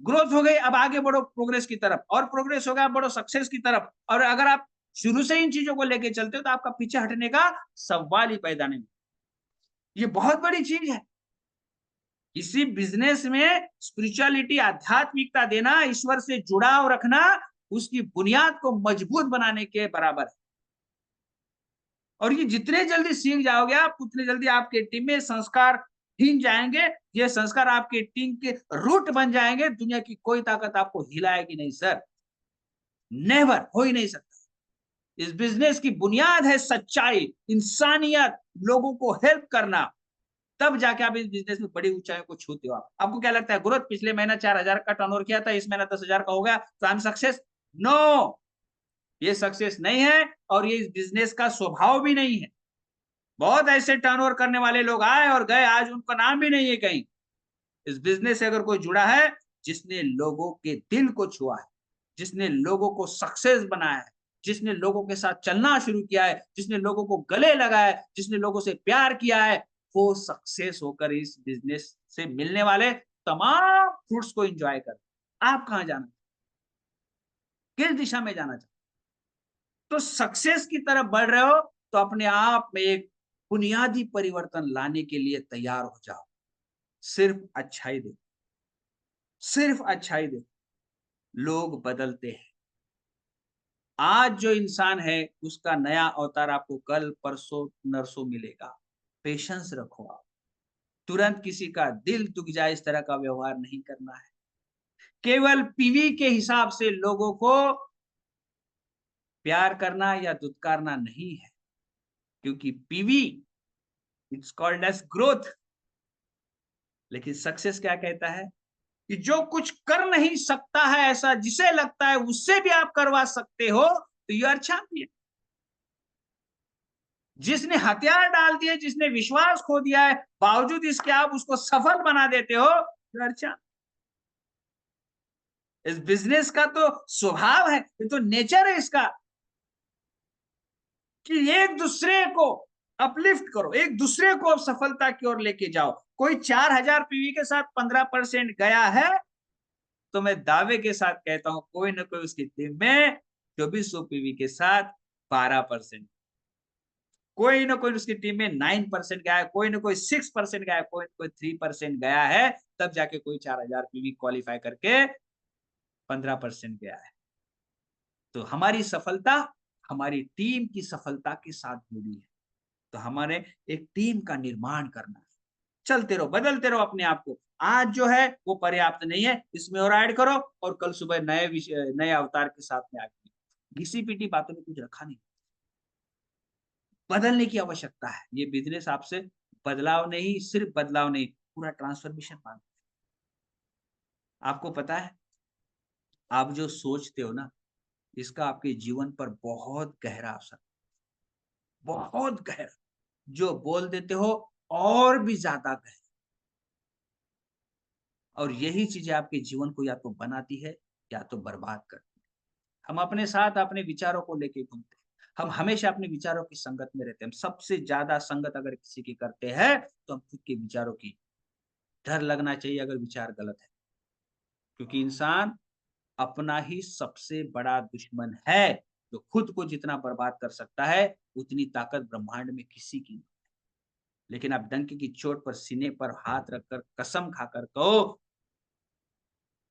ग्रोथ हो गई, अब आगे बढ़ो प्रोग्रेस की तरफ, और प्रोग्रेस हो गया, बढ़ो सक्सेस की तरफ। और अगर आप शुरू से इन चीजों को लेके चलते हो तो आपका पीछे हटने का सवाल ही पैदा नहीं। ये बहुत बड़ी चीज है। इसी बिजनेस में स्पिरिचुअलिटी, आध्यात्मिकता देना, ईश्वर से जुड़ाव रखना, उसकी बुनियाद को मजबूत बनाने के बराबर है। और ये जितने जल्दी सीख जाओगे आप, उतने जल्दी आपके टीम में संस्कार हिन जाएंगे। ये संस्कार आपके टीम के रूट बन जाएंगे। दुनिया की कोई ताकत आपको हिलाएगी नहीं सर, नेवर, हो ही नहीं सकता। इस बिजनेस की बुनियाद है सच्चाई, इंसानियत, लोगों को हेल्प करना। तब जाके आप इस बिजनेस में बड़ी ऊंचाइयों को छूते हो। आपको क्या लगता है ग्रोथ पिछले महीना 4000 का टर्नओवर किया था, इस महीना 10,000 का हो गया तो आई एम सक्सेस? नो, ये सक्सेस नहीं है, और ये इस बिजनेस का स्वभाव भी नहीं है। बहुत ऐसे टर्नओवर करने वाले लोग आए और गए, आज उनका नाम भी नहीं है कहीं। इस बिजनेस से अगर कोई जुड़ा है, जिसने लोगों के दिल को छुआ है, जिसने लोगों को सक्सेस बनाया है, जिसने लोगों के साथ चलना शुरू किया है, जिसने लोगों को गले लगाया है, जिसने लोगों से प्यार किया है, वो सक्सेस होकर इस बिजनेस से मिलने वाले तमाम फ्रूट्स को एंजॉय कर। आप कहां जाना, किस दिशा में जाना चाहते? तो सक्सेस की तरफ बढ़ रहे हो तो अपने आप में एक बुनियादी परिवर्तन लाने के लिए तैयार हो जाओ। सिर्फ अच्छाई दे, सिर्फ अच्छाई दे, लोग बदलते हैं। आज जो इंसान है उसका नया अवतार आपको कल परसों नरसों मिलेगा। पेशेंस रखो आप, तुरंत किसी का दिल दुख जाए इस तरह का व्यवहार नहीं करना है। केवल पीवी के हिसाब से लोगों को प्यार करना या दुत्कारना नहीं है, क्योंकि PV it's called as growth. लेकिन सक्सेस क्या कहता है कि जो कुछ कर नहीं सकता है, ऐसा जिसे लगता है उससे भी आप करवा सकते हो, तो यू आर चैंपियन। जिसने हथियार डाल दिए, जिसने विश्वास खो दिया है, बावजूद इसके आप उसको सफल बना देते हो, चर्चा। इस बिजनेस का तो स्वभाव है, ये तो नेचर है इसका, कि एक दूसरे को अपलिफ्ट करो, एक दूसरे को अब सफलता की ओर लेके जाओ। कोई 4000 पीवी के साथ 15% गया है, तो मैं दावे के साथ कहता हूं कोई ना कोई उसकी टीम में 2400 पीवी के साथ 12%, कोई ना कोई उसकी टीम में 9% गया है, कोई ना कोई 6% गया है, कोई ना कोई 3% गया है, तब जाके कोई 4000 पीवी क्वालिफाई करके 15% गया है। तो हमारी सफलता हमारी टीम की सफलता के साथ जुड़ी है। तो हमारे एक टीम का निर्माण करना है। चलते रहो, बदलते रहो अपने आप को। आज जो है वो पर्याप्त नहीं है, इसमें और ऐड करो, और कल सुबह नए विषय, नए अवतार के साथ में आगे। घिसी-पिटी बातों में कुछ रखा नहीं। बदलने की आवश्यकता है। ये बिज़नेस आपसे बदलाव नहीं, सिर्फ बदलाव नहीं, पूरा ट्रांसफॉर्मेशन माँगता है। आपको पता है, आप जो सोचते हो ना, इसका आपके जीवन पर बहुत गहरा असर, बहुत गहरा। जो बोल देते हो और भी ज़्यादा गहरा। और यही चीज़ें आपके जीवन को या तो बनाती है या तो बर्बाद करती है। हम अपने साथ अपने विचारों को लेके घूमते हैं। हम हमेशा अपने विचारों की संगत में रहते हैं। हम सबसे ज़्यादा संगत अगर किसी की करते हैं, तो हम खुद के विचारों की। डर लगना चाहिए अगर विचार गलत है, क्योंकि इंसान अपना ही सबसे बड़ा दुश्मन है। जो खुद को जितना बर्बाद कर सकता है, उतनी ताकत ब्रह्मांड में किसी की नहीं। लेकिन आप डंके की चोट पर सीने पर हाथ रखकर कसम खाकर कहो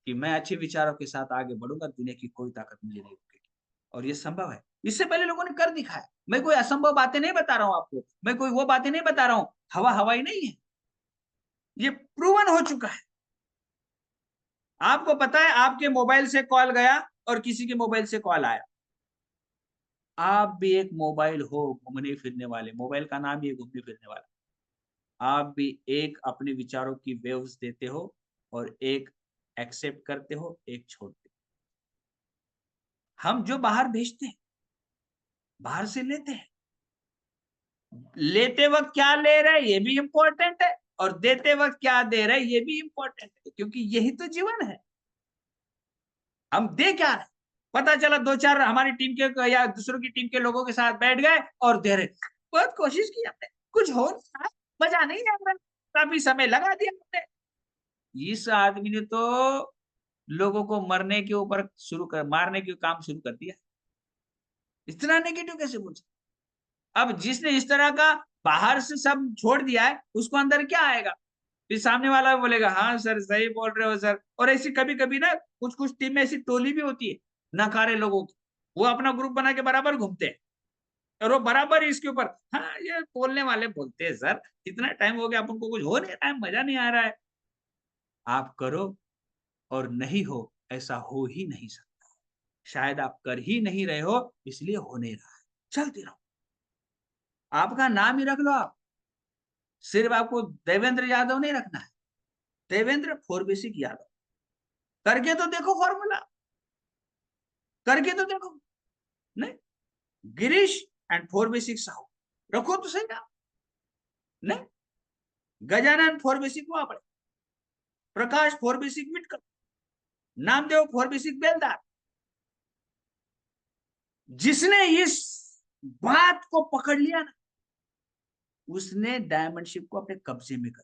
कि मैं अच्छे विचारों के साथ आगे बढ़ूँगा, दुनिया की कोई ताकत मुझे नहीं रोकेगी। और ये संभव है। इससे पहले लोगों ने कर दिखाया। मैं कोई असंभव बातें नहीं बता रहा हूँ आपको। मैं कोई वो बातें नहीं बता रहा हूँ, हवा-हवाई नहीं है। ये प्रूवन हो चुका है। आपको पता है, आपके मोबाइल से कॉल गया और किसी के मोबाइल से कॉल आया। आप भी एक मोबाइल हो घूमने-फिरने वाले, मोबाइल का नाम ही है घूमने-फिरने वाला। आप भी एक अपने विचारों की वेव्स देते हो और एक एक्सेप्ट करते हो, एक छोड़ते हो। हम जो बाहर भेजते हैं, बाहर से लेते हैं। लेते वक़्त क्या ले रहे हैं ये भी इम्पोर्टेंट है, और देते वक़्त क्या दे रहे हैं ये भी इम्पोर्टेंट है, क्योंकि यही तो जीवन है। हम दे क्या रहे हैं? पता चला 2-4 हमारी टीम के या दूसरों की टीम के लोगों के साथ बैठ गए और दे रहे। बहुत कोशिश की हमने, कुछ हो नहीं रहा, मज़ा नहीं आ रहा, काफ़ी समय लगा दिया हमने। इस आदमी ने तो लोगों को मरने के ऊपर मारने के काम शुरू कर दिया। इतना नेगेटिव कैसे बोल सकते? अब जिसने इस तरह का बाहर से सब छोड़ दिया है, उसको अंदर क्या आएगा? फिर सामने वाला बोलेगा, "हाँ सर, सही बोल रहे हो सर।" और ऐसी कभी-कभी ना कुछ-कुछ टीम में ऐसी टोली भी होती है, नकारे लोगों की। वो अपना ग्रुप बना के बराबर घूमते हैं और वो बराबर ही इसके ऊपर, "हाँ, ये बोलने वाले बोलते हैं सर, इतना टाइम हो गया, अपन को कुछ हो नहीं रहा है, मज़ा नहीं आ रहा है।" आप करो और नहीं हो, ऐसा हो ही नहीं सकता। शायद आप कर ही नहीं रहे हो, इसलिए हो नहीं रहा है। चलते रहो। आपका नाम ही रख लो आप। सिर्फ आपको देवेंद्र यादव नहीं रखना है, देवेंद्र फोरबेसिक यादव। करके तो देखो फॉर्मूला, करके तो देखो। नहीं, गिरीश एंड फोरबेसिक साहू, रखो तो सही नाम। नहीं, गजानन फोरबेसिक वापड़े, प्रकाश फोरबेसिक मिटकर, नामदेव फोरबेसिक बेलदार। जिसने इस बात को पकड़ लिया ना, उसने डायमंडशिप को अपने कब्जे में कर।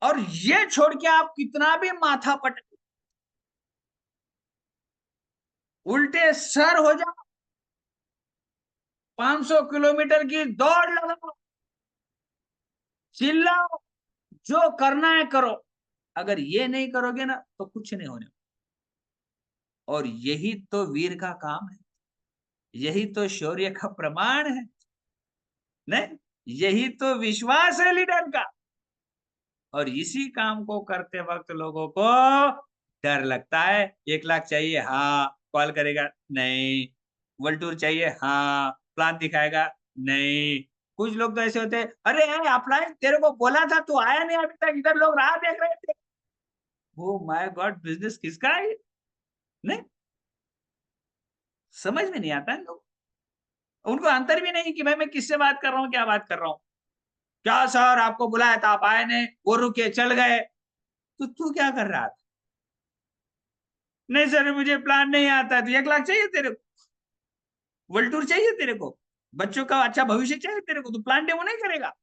और ये छोड़ के आप कितना भी माथा पटक, उल्टे सर हो जाओ, 500 किलोमीटर की दौड़ लगाओ, चिल्लाओ, जो करना है करो। अगर ये नहीं करोगे ना, तो कुछ नहीं होने। और यही तो वीर का काम है, यही तो शौर्य का प्रमाण है। नहीं, यही तो विश्वास है लीडर का। और इसी काम को करते वक्त लोगों को डर लगता है। 1 लाख चाहिए, हाँ। कॉल करेगा, नहीं। वर्ल्ड टूर चाहिए, हाँ। प्लान दिखाएगा, नहीं। कुछ लोग तो ऐसे होते हैं, अरे यार अपलाइन तेरे को बोला था, तू आया नहीं अभी तक, इधर लोग राह देख रहे थे। ओ माय गॉड, बिजनेस किसका है ये? नहीं, समझ में नहीं आता है लोग। उनको अंतर भी नहीं कि भाई मैं किससे बात कर रहा हूँ, क्या बात कर रहा हूँ। क्या सर आपको बुलाया था, आप आए नहीं, वो रुके चल गए, तो तू क्या कर रहा था? नहीं सर मुझे प्लान नहीं आता, तो 1 लाख चाहिए तेरे को, वर्ल्ड टूर चाहिए तेरे को, बच्चों का अच्छा भविष्य चाहिए तेरे को, तो प्लान डेमो नहीं करेगा।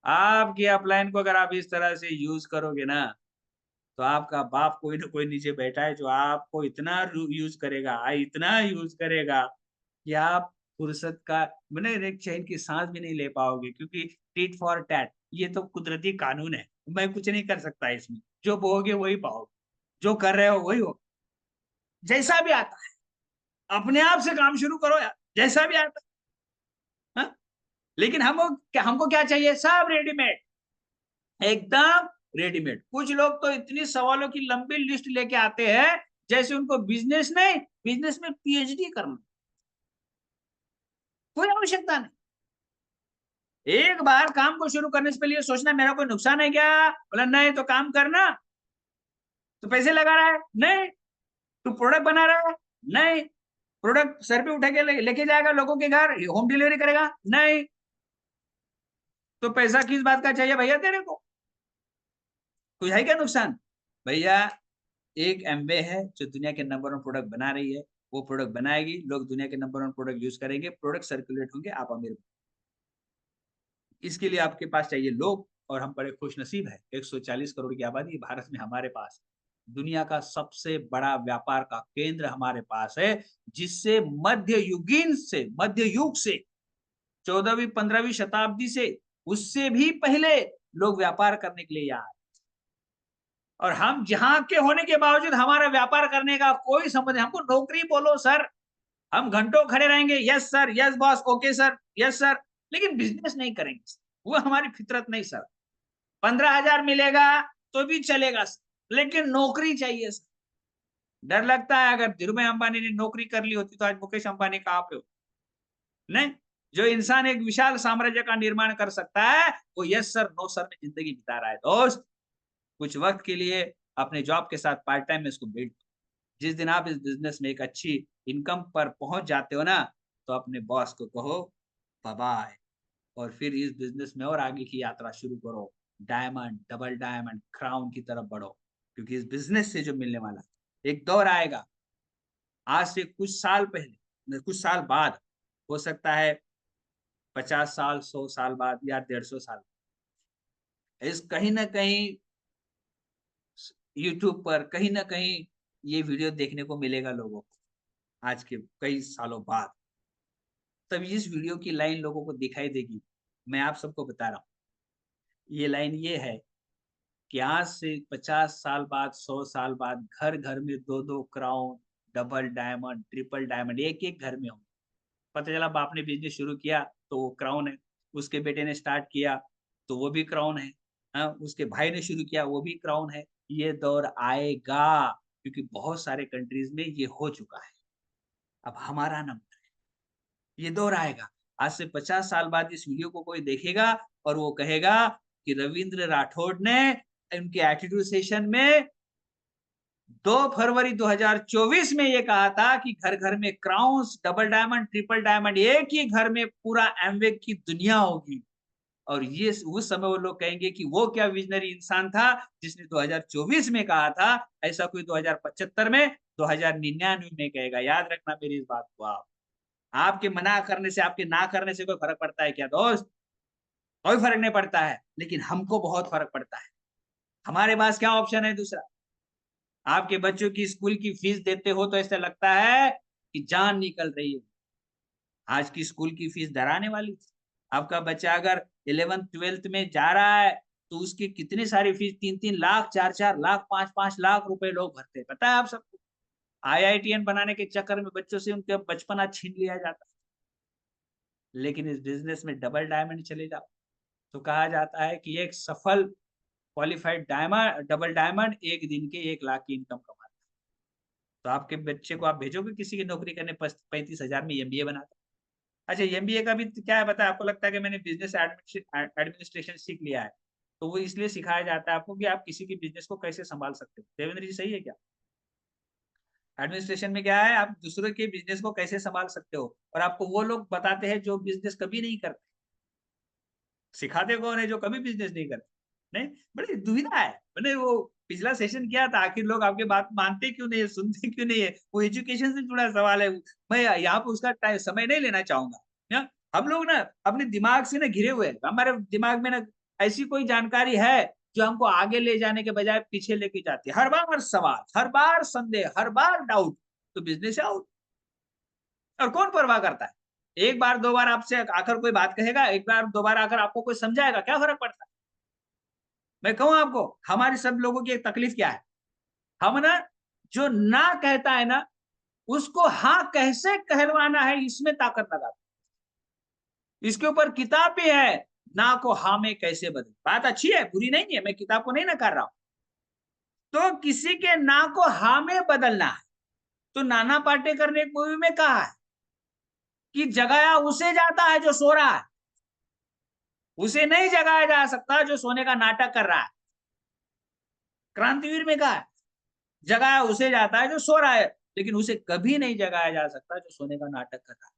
आपकी अपलाइन को अगर आप इस तरह से यूज करोगे ना, तो आपका बाप कोई ना कोई नीचे बैठा है जो आपको इतना यूज करेगा, इतना यूज करेगा कि आप फुर्सत का मैंने एक चैन की सांस भी नहीं ले पाओगे, क्योंकि टिट फॉर टैट ये तो कुदरती कानून है, मैं कुछ नहीं कर सकता इसमें। जो बोओगे वही पाओगे, जो कर रहे हो वही हो, जैसा भी आता है अपने आप से काम शुरू करो यार, जैसा भी आता है। हाँ? लेकिन हमको क्या चाहिए, सब रेडीमेड, एकदम रेडीमेड। कुछ लोग तो इतनी सवालों की लंबी लिस्ट लेके आते हैं जैसे उनको बिजनेस नहीं, बिजनेस में पीएचडी करना, कोई आवश्यकता नहीं। एक बार काम को शुरू करने से पहले सोचना मेरा कोई नुकसान है क्या, बोला नहीं तो काम करना, तो पैसे लगा रहा है नहीं, तू प्रोडक्ट बना रहा है नहीं, प्रोडक्ट सर पे उठा के लेके जाएगा लोगों के घर, होम डिलीवरी करेगा नहीं, तो पैसा किस बात का चाहिए भैया तेरे को, कुछ है क्या नुकसान? भैया एक एमवे है जो दुनिया के नंबर 1 प्रोडक्ट बना रही है, वो प्रोडक्ट बनाएगी, लोग दुनिया के नंबर 1 प्रोडक्ट यूज करेंगे, प्रोडक्ट सर्कुलेट होंगे, आप अमीर। इसके लिए आपके पास चाहिए लोग, और हम बड़े खुश नसीब है, 140 करोड़ की आबादी भारत में हमारे पास, दुनिया का सबसे बड़ा व्यापार का केंद्र हमारे पास है, जिससे मध्य युग से 14वीं 15वीं शताब्दी से, उससे भी पहले लोग व्यापार करने के लिए यहाँ, और हम जहां के होने के बावजूद हमारा व्यापार करने का कोई संबंध नहीं। हमको नौकरी बोलो सर, हम घंटों खड़े रहेंगे, yes sir, yes boss, okay sir, yes sir, लेकिन बिजनेस नहीं करेंगे, वो हमारी फितरत नहीं सर। 15,000 मिलेगा तो भी चलेगा सर, लेकिन नौकरी चाहिए सर। डर लगता है अगर धीरूभाई अंबानी ने नौकरी कर ली होती तो आज मुकेश अंबानी कहाँ पे हो, नहीं। जो इंसान एक विशाल साम्राज्य का निर्माण कर सकता है, वो यस सर नो सर में जिंदगी बिता रहा है। दोस्त, कुछ वक्त के लिए अपने जॉब के साथ पार्ट टाइम में इसको बिल्ड, जिस दिन आप इस बिजनेस में एक अच्छी इनकम पर पहुंच जाते हो ना, तो अपने बॉस को कहो बाय बाय, और फिर इस बिजनेस में और आगे की यात्रा शुरू करो, डायमंड, डबल डायमंड, क्राउन की तरफ बढ़ो, क्योंकि इस बिजनेस से जो मिलने वाला है, एक दौर आएगा आज से कुछ साल पहले, कुछ साल बाद, हो सकता है 50 साल, 100 साल बाद, या 150 साल, इस कहीं ना कहीं यूट्यूब पर कहीं ना कहीं ये वीडियो देखने को मिलेगा लोगों को, आज के कई सालों बाद, तब इस वीडियो की लाइन लोगों को दिखाई देगी। मैं आप सबको बता रहा हूँ, ये लाइन ये है कि आज से 50 साल बाद, 100 साल बाद, घर घर में 2-2 crown, double diamond, triple diamond, एक एक घर में हो। पता चला बाप ने बिजनेस शुरू किया तो वो क्राउन है, उसके बेटे ने स्टार्ट किया तो वो भी क्राउन है, हाँ, उसके भाई ने शुरू किया वो भी क्राउन है। ये दौर आएगा, क्योंकि बहुत सारे कंट्रीज में ये हो चुका है, अब हमारा नंबर है, ये दौर आएगा। आज से 50 साल बाद इस वीडियो को कोई देखेगा और वो कहेगा कि रविंद्र राठौड़ ने उनके एटीट्यूड सेशन में 2 फरवरी 2024 में ये कहा था कि घर घर में crowns, double diamond, triple diamond, एक ही घर में पूरा एमवे की दुनिया होगी। और ये उस समय वो लोग कहेंगे कि वो क्या विजनरी इंसान था जिसने 2024 में कहा था, ऐसा कोई 2075 में, 2099 में कहेगा। याद रखना मेरी इस बात को आप। आपके मना करने से, आपके ना करने से कोई फर्क पड़ता है क्या दोस्त? कोई फर्क नहीं पड़ता है, लेकिन हमको बहुत फर्क पड़ता है। हमारे पास क्या ऑप्शन है दूसरा? आपके बच्चों की स्कूल की फीस देते हो तो ऐसा लगता है कि जान निकल रही है। आज की स्कूल की फीस डराने वाली। आपका बच्चा अगर 11th 12th में जा रहा है तो उसकी कितनी सारी फीस, 3-3 लाख, 4-4 लाख, 5-5 लाख रुपए लोग भरते हैं, पता है आप सबको? आईआईटीएन बनाने के चक्कर में बच्चों से उनका बचपना छीन लिया जाता है। लेकिन इस बिजनेस में डबल डायमंड चले जाओ तो कहा जाता है कि एक सफल क्वालिफाइड डायमंड, डबल डायमंड एक दिन के 1 लाख की इनकम कमाता है। तो आपके बच्चे को आप भेजोगे किसी की नौकरी करने 35,000 में एमबीए बनाता? अच्छा, एमबीए का भी क्या है पता है आपको? लगता है कि मैंने बिजनेस एडमिनिस्ट्रेशन सीख लिया है, तो वो इसलिए सिखाया जाता है आपको कि आप किसी की बिजनेस को कैसे संभाल सकते हो। देवेंद्र जी, सही है क्या? एडमिनिस्ट्रेशन में क्या है, आप दूसरों के बिजनेस को कैसे संभाल सकते हो, और आपको वो लोग बताते हैं जो बिजनेस कभी नहीं करते। सिखाते कौन है? जो कभी बिजनेस नहीं करते। नहीं, बड़ी दुविधा है। मैंने वो पिछला सेशन किया था, आखिर लोग आपकी बात मानते क्यों नहीं है, सुनते क्यों नहीं है? वो एजुकेशन से जुड़ा सवाल है। मैं यहाँ पे उसका समय नहीं लेना चाहूंगा। ना, हम लोग ना अपने दिमाग से ना घिरे हुए हैं। हमारे दिमाग में ना ऐसी कोई जानकारी है जो हमको आगे ले जाने के बजाय पीछे लेके जाती है। हर बार सवाल, हर बार संदेह, हर बार डाउट, तो बिजनेस है आउट। और कौन परवाह करता है? एक बार दो बार आपसे आकर कोई बात कहेगा, एक बार दो बार आकर आपको कोई समझाएगा, क्या फर्क पड़ता है? मैं कहूँ आपको, हमारी सब लोगों की एक तकलीफ क्या है? हम ना, जो ना कहता है ना, उसको हाँ कैसे कहलवाना है, इसमें ताकत लगाते हैं। इसके ऊपर किताब भी है, ना को हाँ में कैसे बदले। बात अच्छी है, बुरी नहीं है, मैं किताब को नहीं नकार रहा हूं। तो किसी के ना को हाँ में बदलना है। तो नाना पाटेकर ने एक मूवी में कहा है कि जगाया उसे जाता है जो सो रहा है, उसे नहीं जगाया जा सकता जो सोने का नाटक कर रहा है। क्रांतिवीर में कहा है, जगाया उसे जाता है जो सो रहा है, लेकिन उसे कभी नहीं जगाया जा सकता जो सोने का नाटक कर रहा है।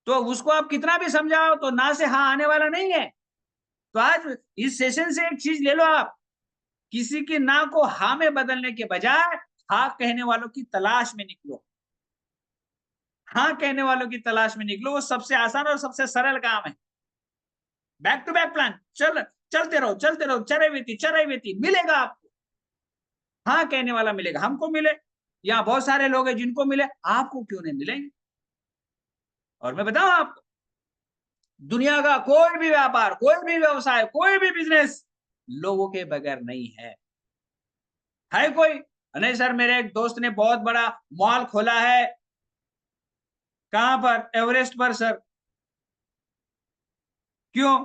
तो उसको आप कितना भी समझाओ तो ना से हाँ आने वाला नहीं है। तो आज इस सेशन से एक चीज ले लो आप, किसी की ना को हाँ में बदलने के बजाय हाँ कहने वालों की तलाश में निकलो। हाँ कहने वालों की तलाश में निकलो, वो सबसे आसान और सबसे सरल काम है। बैक टू बैक प्लान, चलते रहो, चलते रहो, चरे वेती मिलेगा आपको। हाँ कहने वाला मिलेगा, हमको मिले, यहाँ बहुत सारे लोग हैं जिनको मिले, आपको क्यों नहीं मिलेंगे? और मैं बताऊं आपको, दुनिया का कोई भी व्यापार, कोई भी व्यवसाय, कोई भी बिजनेस लोगों के बगैर नहीं है कोई? नहीं सर, मेरे एक दोस्त ने बहुत बड़ा मॉल खोला है। कहां पर? एवरेस्ट पर सर। क्यों?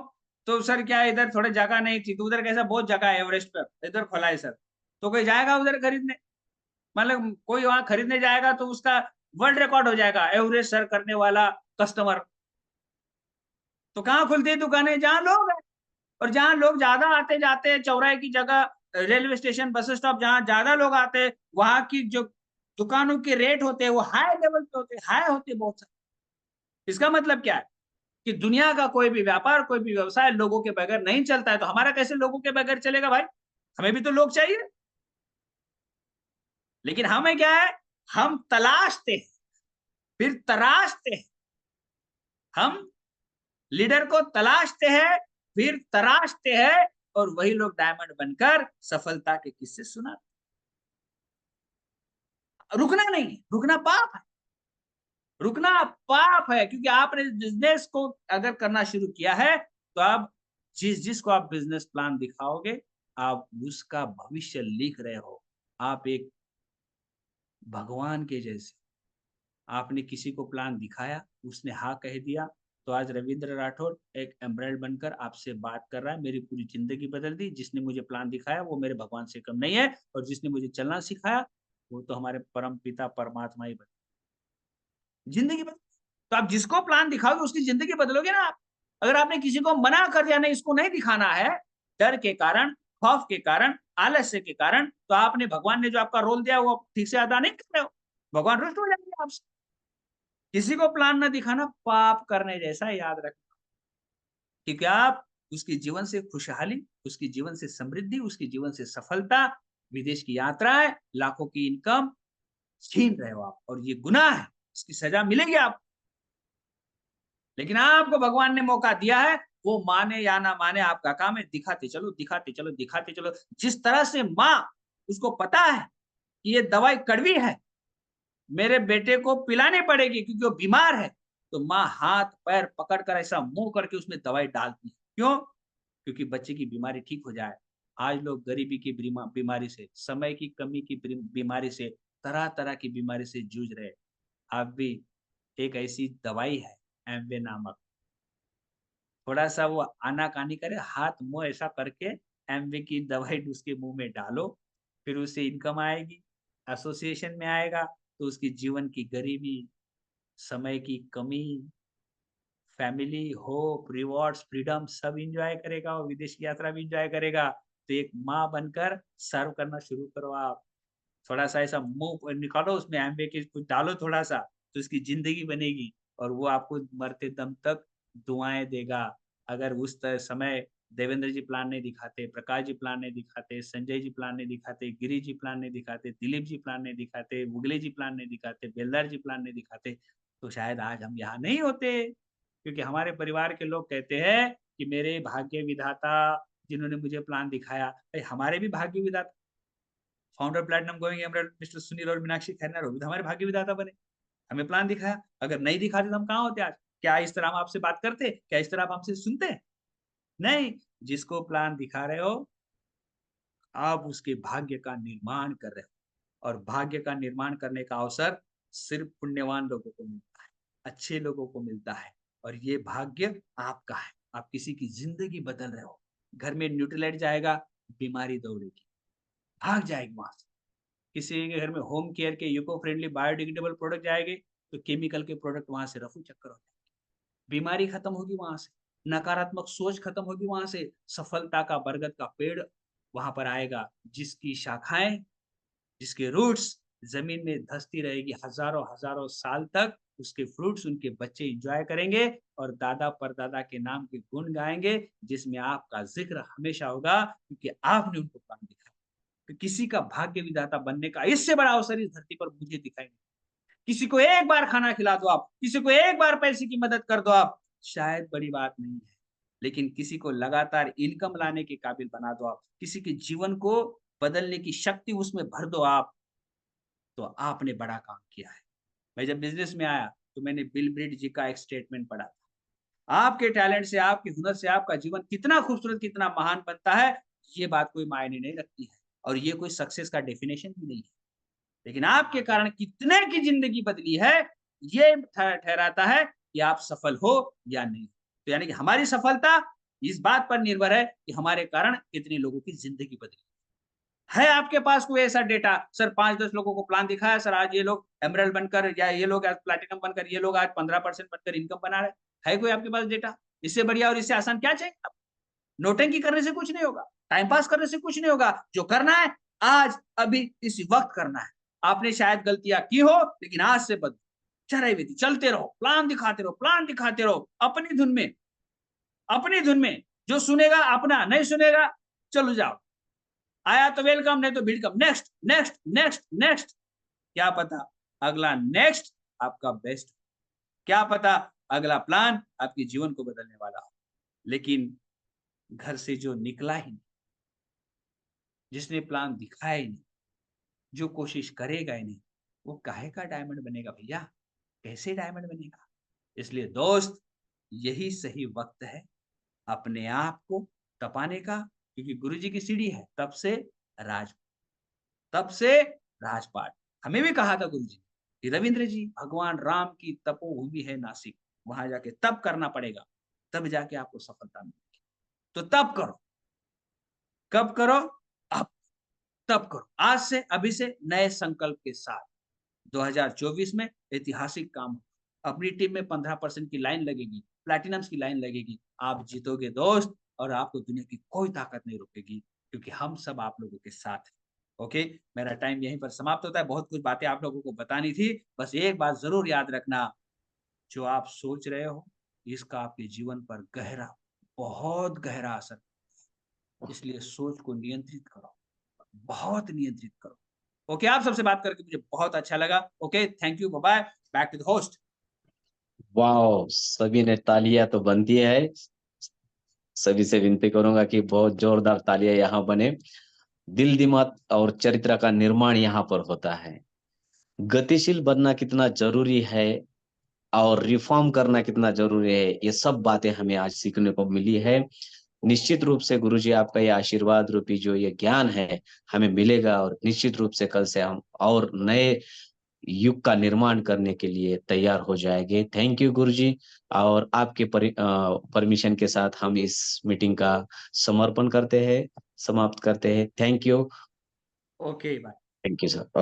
तो सर क्या इधर थोड़े जगह नहीं थी, तो उधर कैसा बहुत जगह है एवरेस्ट पर, इधर खोला है सर। तो कोई जाएगा उधर खरीदने? मतलब कोई वहां खरीदने जाएगा तो उसका वर्ल्ड रिकॉर्ड हो जाएगा, एवरेस्ट सर करने वाला कस्टमर। तो कहाँ खुलती है दुकानें? जहां लोग हैं, और जहां लोग ज्यादा आते जाते हैं, चौराहे की जगह, रेलवे स्टेशन, बस स्टॉप, जहां ज्यादा लोग आते हैं, वहां की जो दुकानों के रेट होते हैं वो हाई लेवल पे होते हैं, हाई होते हैं बहुत सारे। इसका मतलब क्या है कि दुनिया का कोई भी व्यापार, कोई भी व्यवसाय लोगों के बगैर नहीं चलता है। तो हमारा कैसे लोगों के बगैर चलेगा भाई? हमें भी तो लोग चाहिए। लेकिन हमें क्या है, हम तलाशते हैं, फिर तराशते हैं। हम लीडर को तलाशते हैं, फिर तराशते हैं, और वही लोग डायमंड बनकर सफलता के किस्से सुनाते। रुकना नहीं है, रुकना पाप है। रुकना पाप है, क्योंकि आपने बिजनेस को अगर करना शुरू किया है, तो आप जिसको आप बिजनेस प्लान दिखाओगे, आप उसका भविष्य लिख रहे हो। आप एक भगवान के जैसे, आपने किसी को प्लान दिखाया, उसने हाँ कह दिया, तो आज रविंद्र राठौड़ एक एम्ब्रॉयड बनकर आपसे बात कर रहा है, मेरी पूरी ज़िंदगी बदल दी। जिसने मुझे प्लान दिखाया वो मेरे भगवान से कम नहीं है, और जिसने मुझे चलना सिखाया वो तो हमारे परम पिता परमात्मा ही ज़िंदगी बदल। तो आप जिसको प्लान दिखाओगे उसकी ज़िंदगी बदलोगे ना आप। अगर आपने किसी को मना कर दिया, नहीं इसको नहीं दिखाना है, डर के कारण, खौफ के कारण, आलस्य के कारण, तो आपने, भगवान ने जो आपका रोल दिया वो ठीक से अदा नहीं कर रहे हो। भगवान रुष्ट हो जाएंगे आपसे। किसी को प्लान न दिखाना पाप करने जैसा है, याद रखना। क्योंकि आप उसके जीवन से खुशहाली, उसके जीवन से समृद्धि, उसके जीवन से सफलता, विदेश की यात्राएं, लाखों की इनकम छीन रहे हो आप, और ये गुनाह है, इसकी सजा मिलेगी आपको। लेकिन आपको भगवान ने मौका दिया है, वो माने या ना माने आपका काम है, दिखाते चलो, दिखाते चलो, दिखाते चलो। जिस तरह से माँ, उसको पता है कि ये दवाई कड़वी है, मेरे बेटे को पिलानी पड़ेगी क्योंकि वो बीमार है, तो माँ हाथ पैर पकड़ कर ऐसा मुंह करके उसमें दवाई डालती है। क्यों? क्योंकि बच्चे की बीमारी ठीक हो जाए। आज लोग गरीबी की बीमारी से, समय की कमी की बीमारी से, तरह तरह की बीमारी से जूझ रहे। आप भी, एक ऐसी दवाई है एम्वे नामक, थोड़ा सा वो आनाकानी करे, हाथ मुंह ऐसा करके एम्वे की दवाई उसके मुंह में डालो, फिर उससे इनकम आएगी, एसोसिएशन में आएगा, तो उसकी जीवन की गरीबी, समय की कमी, फैमिली, होप, रिवॉर्ड्स, फ्रीडम सब एन्जॉय करेगा, और विदेश की यात्रा भी एन्जॉय करेगा। तो एक माँ बनकर सर्व करना शुरू करो आप। थोड़ा सा ऐसा मुंह निकालो, उसमें एम्बे के कुछ डालो थोड़ा सा, तो उसकी जिंदगी बनेगी और वो आपको मरते दम तक दुआएं देगा। अगर उस समय देवेंद्र जी प्लान नहीं दिखाते, प्रकाश जी प्लान नहीं दिखाते, संजय जी प्लान नहीं दिखाते, गिरी जी प्लान नहीं दिखाते, दिलीप जी प्लान नहीं दिखाते, मुगले जी प्लान नहीं दिखाते, बेलदार जी प्लान नहीं दिखाते, तो शायद आज हम यहाँ नहीं होते। क्योंकि हमारे परिवार के लोग कहते हैं कि मेरे भाग्य विधाता जिन्होंने मुझे प्लान दिखाया, भाई हमारे भी भाग्य विधाता founder platinum going emerald mister Sunil और मीनाक्षी खन्ना वो भी तो हमारे भाग्य विधाता बने, हमें प्लान दिखाया। अगर नहीं दिखाते तो हम कहाँ होते आज? क्या इस तरह हम आपसे बात करते? क्या इस तरह आप हमसे सुनते? नहीं। जिसको प्लान दिखा रहे हो, आप उसके भाग्य का निर्माण कर रहे हो, और भाग्य का निर्माण करने का अवसर सिर्फ पुण्यवान लोगों को मिलता है, अच्छे लोगों को मिलता है, और ये भाग्य आपका है। आप किसी की जिंदगी बदल रहे हो। घर में न्यूट्रलाइट जाएगा, बीमारी दौड़ेगी, भाग जाएगी वहां से। किसी के घर में होम केयर के इको फ्रेंडली बायोडिग्रेडेबल प्रोडक्ट जाएंगे, तो केमिकल के प्रोडक्ट वहां से रफू चक्कर हो जाएंगे, बीमारी खत्म होगी वहां से, नकारात्मक सोच खत्म होगी वहां से, सफलता का बरगद का पेड़ वहां पर आएगा, जिसकी शाखाएं, जिसके रूट्स जमीन में धंसती रहेगी हजारों हजारों साल तक। उसके फ्रूट्स उनके बच्चे एंजॉय करेंगे और दादा परदादा के नाम के गुण गाएंगे, जिसमें आपका जिक्र हमेशा होगा, क्योंकि आपने उनको प्लान दिखाया। तो किसी का भाग्य विधाता बनने का इससे बड़ा अवसर इस धरती पर मुझे दिखाई नहीं। किसी को एक बार खाना खिला दो आप, किसी को एक बार पैसे की मदद कर दो आप, शायद बड़ी बात नहीं है। लेकिन किसी को लगातार इनकम लाने के काबिल बना दो आप, किसी के जीवन को बदलने की शक्ति उसमें भर दो आप, तो आपने बड़ा काम किया है। मैं जब बिजनेस में आया तो मैंने बिल ब्रिट जी का एक स्टेटमेंट पढ़ा था। आपके टैलेंट से, आपके हुनर से आपका जीवन कितना खूबसूरत, कितना महान बनता है, ये बात कोई मायने नहीं रखती है, और ये कोई सक्सेस का डेफिनेशन भी नहीं है। लेकिन आपके कारण कितने की जिंदगी बदली है, ये ठहराता है कि आप सफल हो या नहीं। तो यानी कि हमारी सफलता इस बात पर निर्भर है कि हमारे कारण कितने लोगों की जिंदगी बदली है। आपके पास कोई ऐसा डेटा, सर 5-10 लोगों को प्लान दिखाया, सर आज ये लोग एमरल्ड बनकर, या ये लोग आज प्लैटिनम बनकर, ये लोग आज 15% बनकर इनकम बना रहे है कोई आपके पास डेटा? इससे बढ़िया और इससे आसान क्या चाहिए? नोटंकी करने से कुछ नहीं होगा, टाइम पास करने से कुछ नहीं होगा। जो करना है आज, अभी, इस वक्त करना है। आपने शायद गलतियां की हो, लेकिन आज से बदलो। चरई विधि चलते रहो, प्लान दिखाते रहो, प्लान दिखाते रहो, अपनी धुन में, अपनी धुन में। जो सुनेगा अपना, नहीं सुनेगा चलो जाओ, आया तो वेलकम, नहीं तो भिड़कम, नेक्स्ट नेक्स्ट नेक्स्ट नेक्स्ट। क्या पता अगला नेक्स्ट आपका बेस्ट, क्या पता अगला प्लान आपके जीवन को बदलने वाला हो। लेकिन घर से जो निकला ही नहीं, जिसने प्लान दिखाया ही नहीं, जो कोशिश करेगा ही नहीं, वो काहे का डायमंड बनेगा भैया? कैसे डायमंड बनेगा? इसलिए दोस्त, यही सही वक्त है अपने आप को तपाने का, क्योंकि गुरुजी की सीढ़ी है तब से राज, तब से राजपाट। हमें भी कहा था गुरुजी कि रविंद्र जी, भगवान राम की तपोभूमि है नासिक, वहां जाके तप करना पड़ेगा, तब जाके आपको सफलता मिलेगी। तो तब करो। कब करो? अब। तब करो, आज से, अभी से, नए संकल्प के साथ। 2024 में ऐतिहासिक काम। अपनी टीम में 15% की लाइन लगेगी, प्लैटिनम्स की लाइन लगेगी। आप जीतोगे दोस्त, और आपको दुनिया की कोई ताकत नहीं रोकेगी, क्योंकि हम सब आप लोगों के साथ हैं। ओके, मेरा टाइम यहीं पर समाप्त होता है। बहुत कुछ बातें आप लोगों को बतानी थी, बस एक बात जरूर याद रखना, जो आप सोच रहे हो इसका आपके जीवन पर गहरा, बहुत गहरा असर, इसलिए सोच को नियंत्रित करो, बहुत नियंत्रित करो। ओके, आप सबसे बात करके मुझे बहुत अच्छा लगा। Okay, thank you, bye bye, back to the host. वाह, सभी ने तालियां तो बनती है। सभी से विनती करूंगा कि बहुत जोरदार तालियां यहाँ बने। दिल, दिमाग और चरित्र का निर्माण यहाँ पर होता है। गतिशील बनना कितना जरूरी है और रिफॉर्म करना कितना जरूरी है, ये सब बातें हमें आज सीखने को मिली है। निश्चित रूप से गुरुजी, आपका ये आशीर्वाद रूपी जो ये ज्ञान है हमें मिलेगा, और निश्चित रूप से कल से हम और नए युग का निर्माण करने के लिए तैयार हो जाएंगे। थैंक यू गुरुजी। और आपके परमिशन के साथ हम इस मीटिंग का समर्पण करते हैं, समाप्त करते हैं। Thank you. Okay, bye. Thank you sir.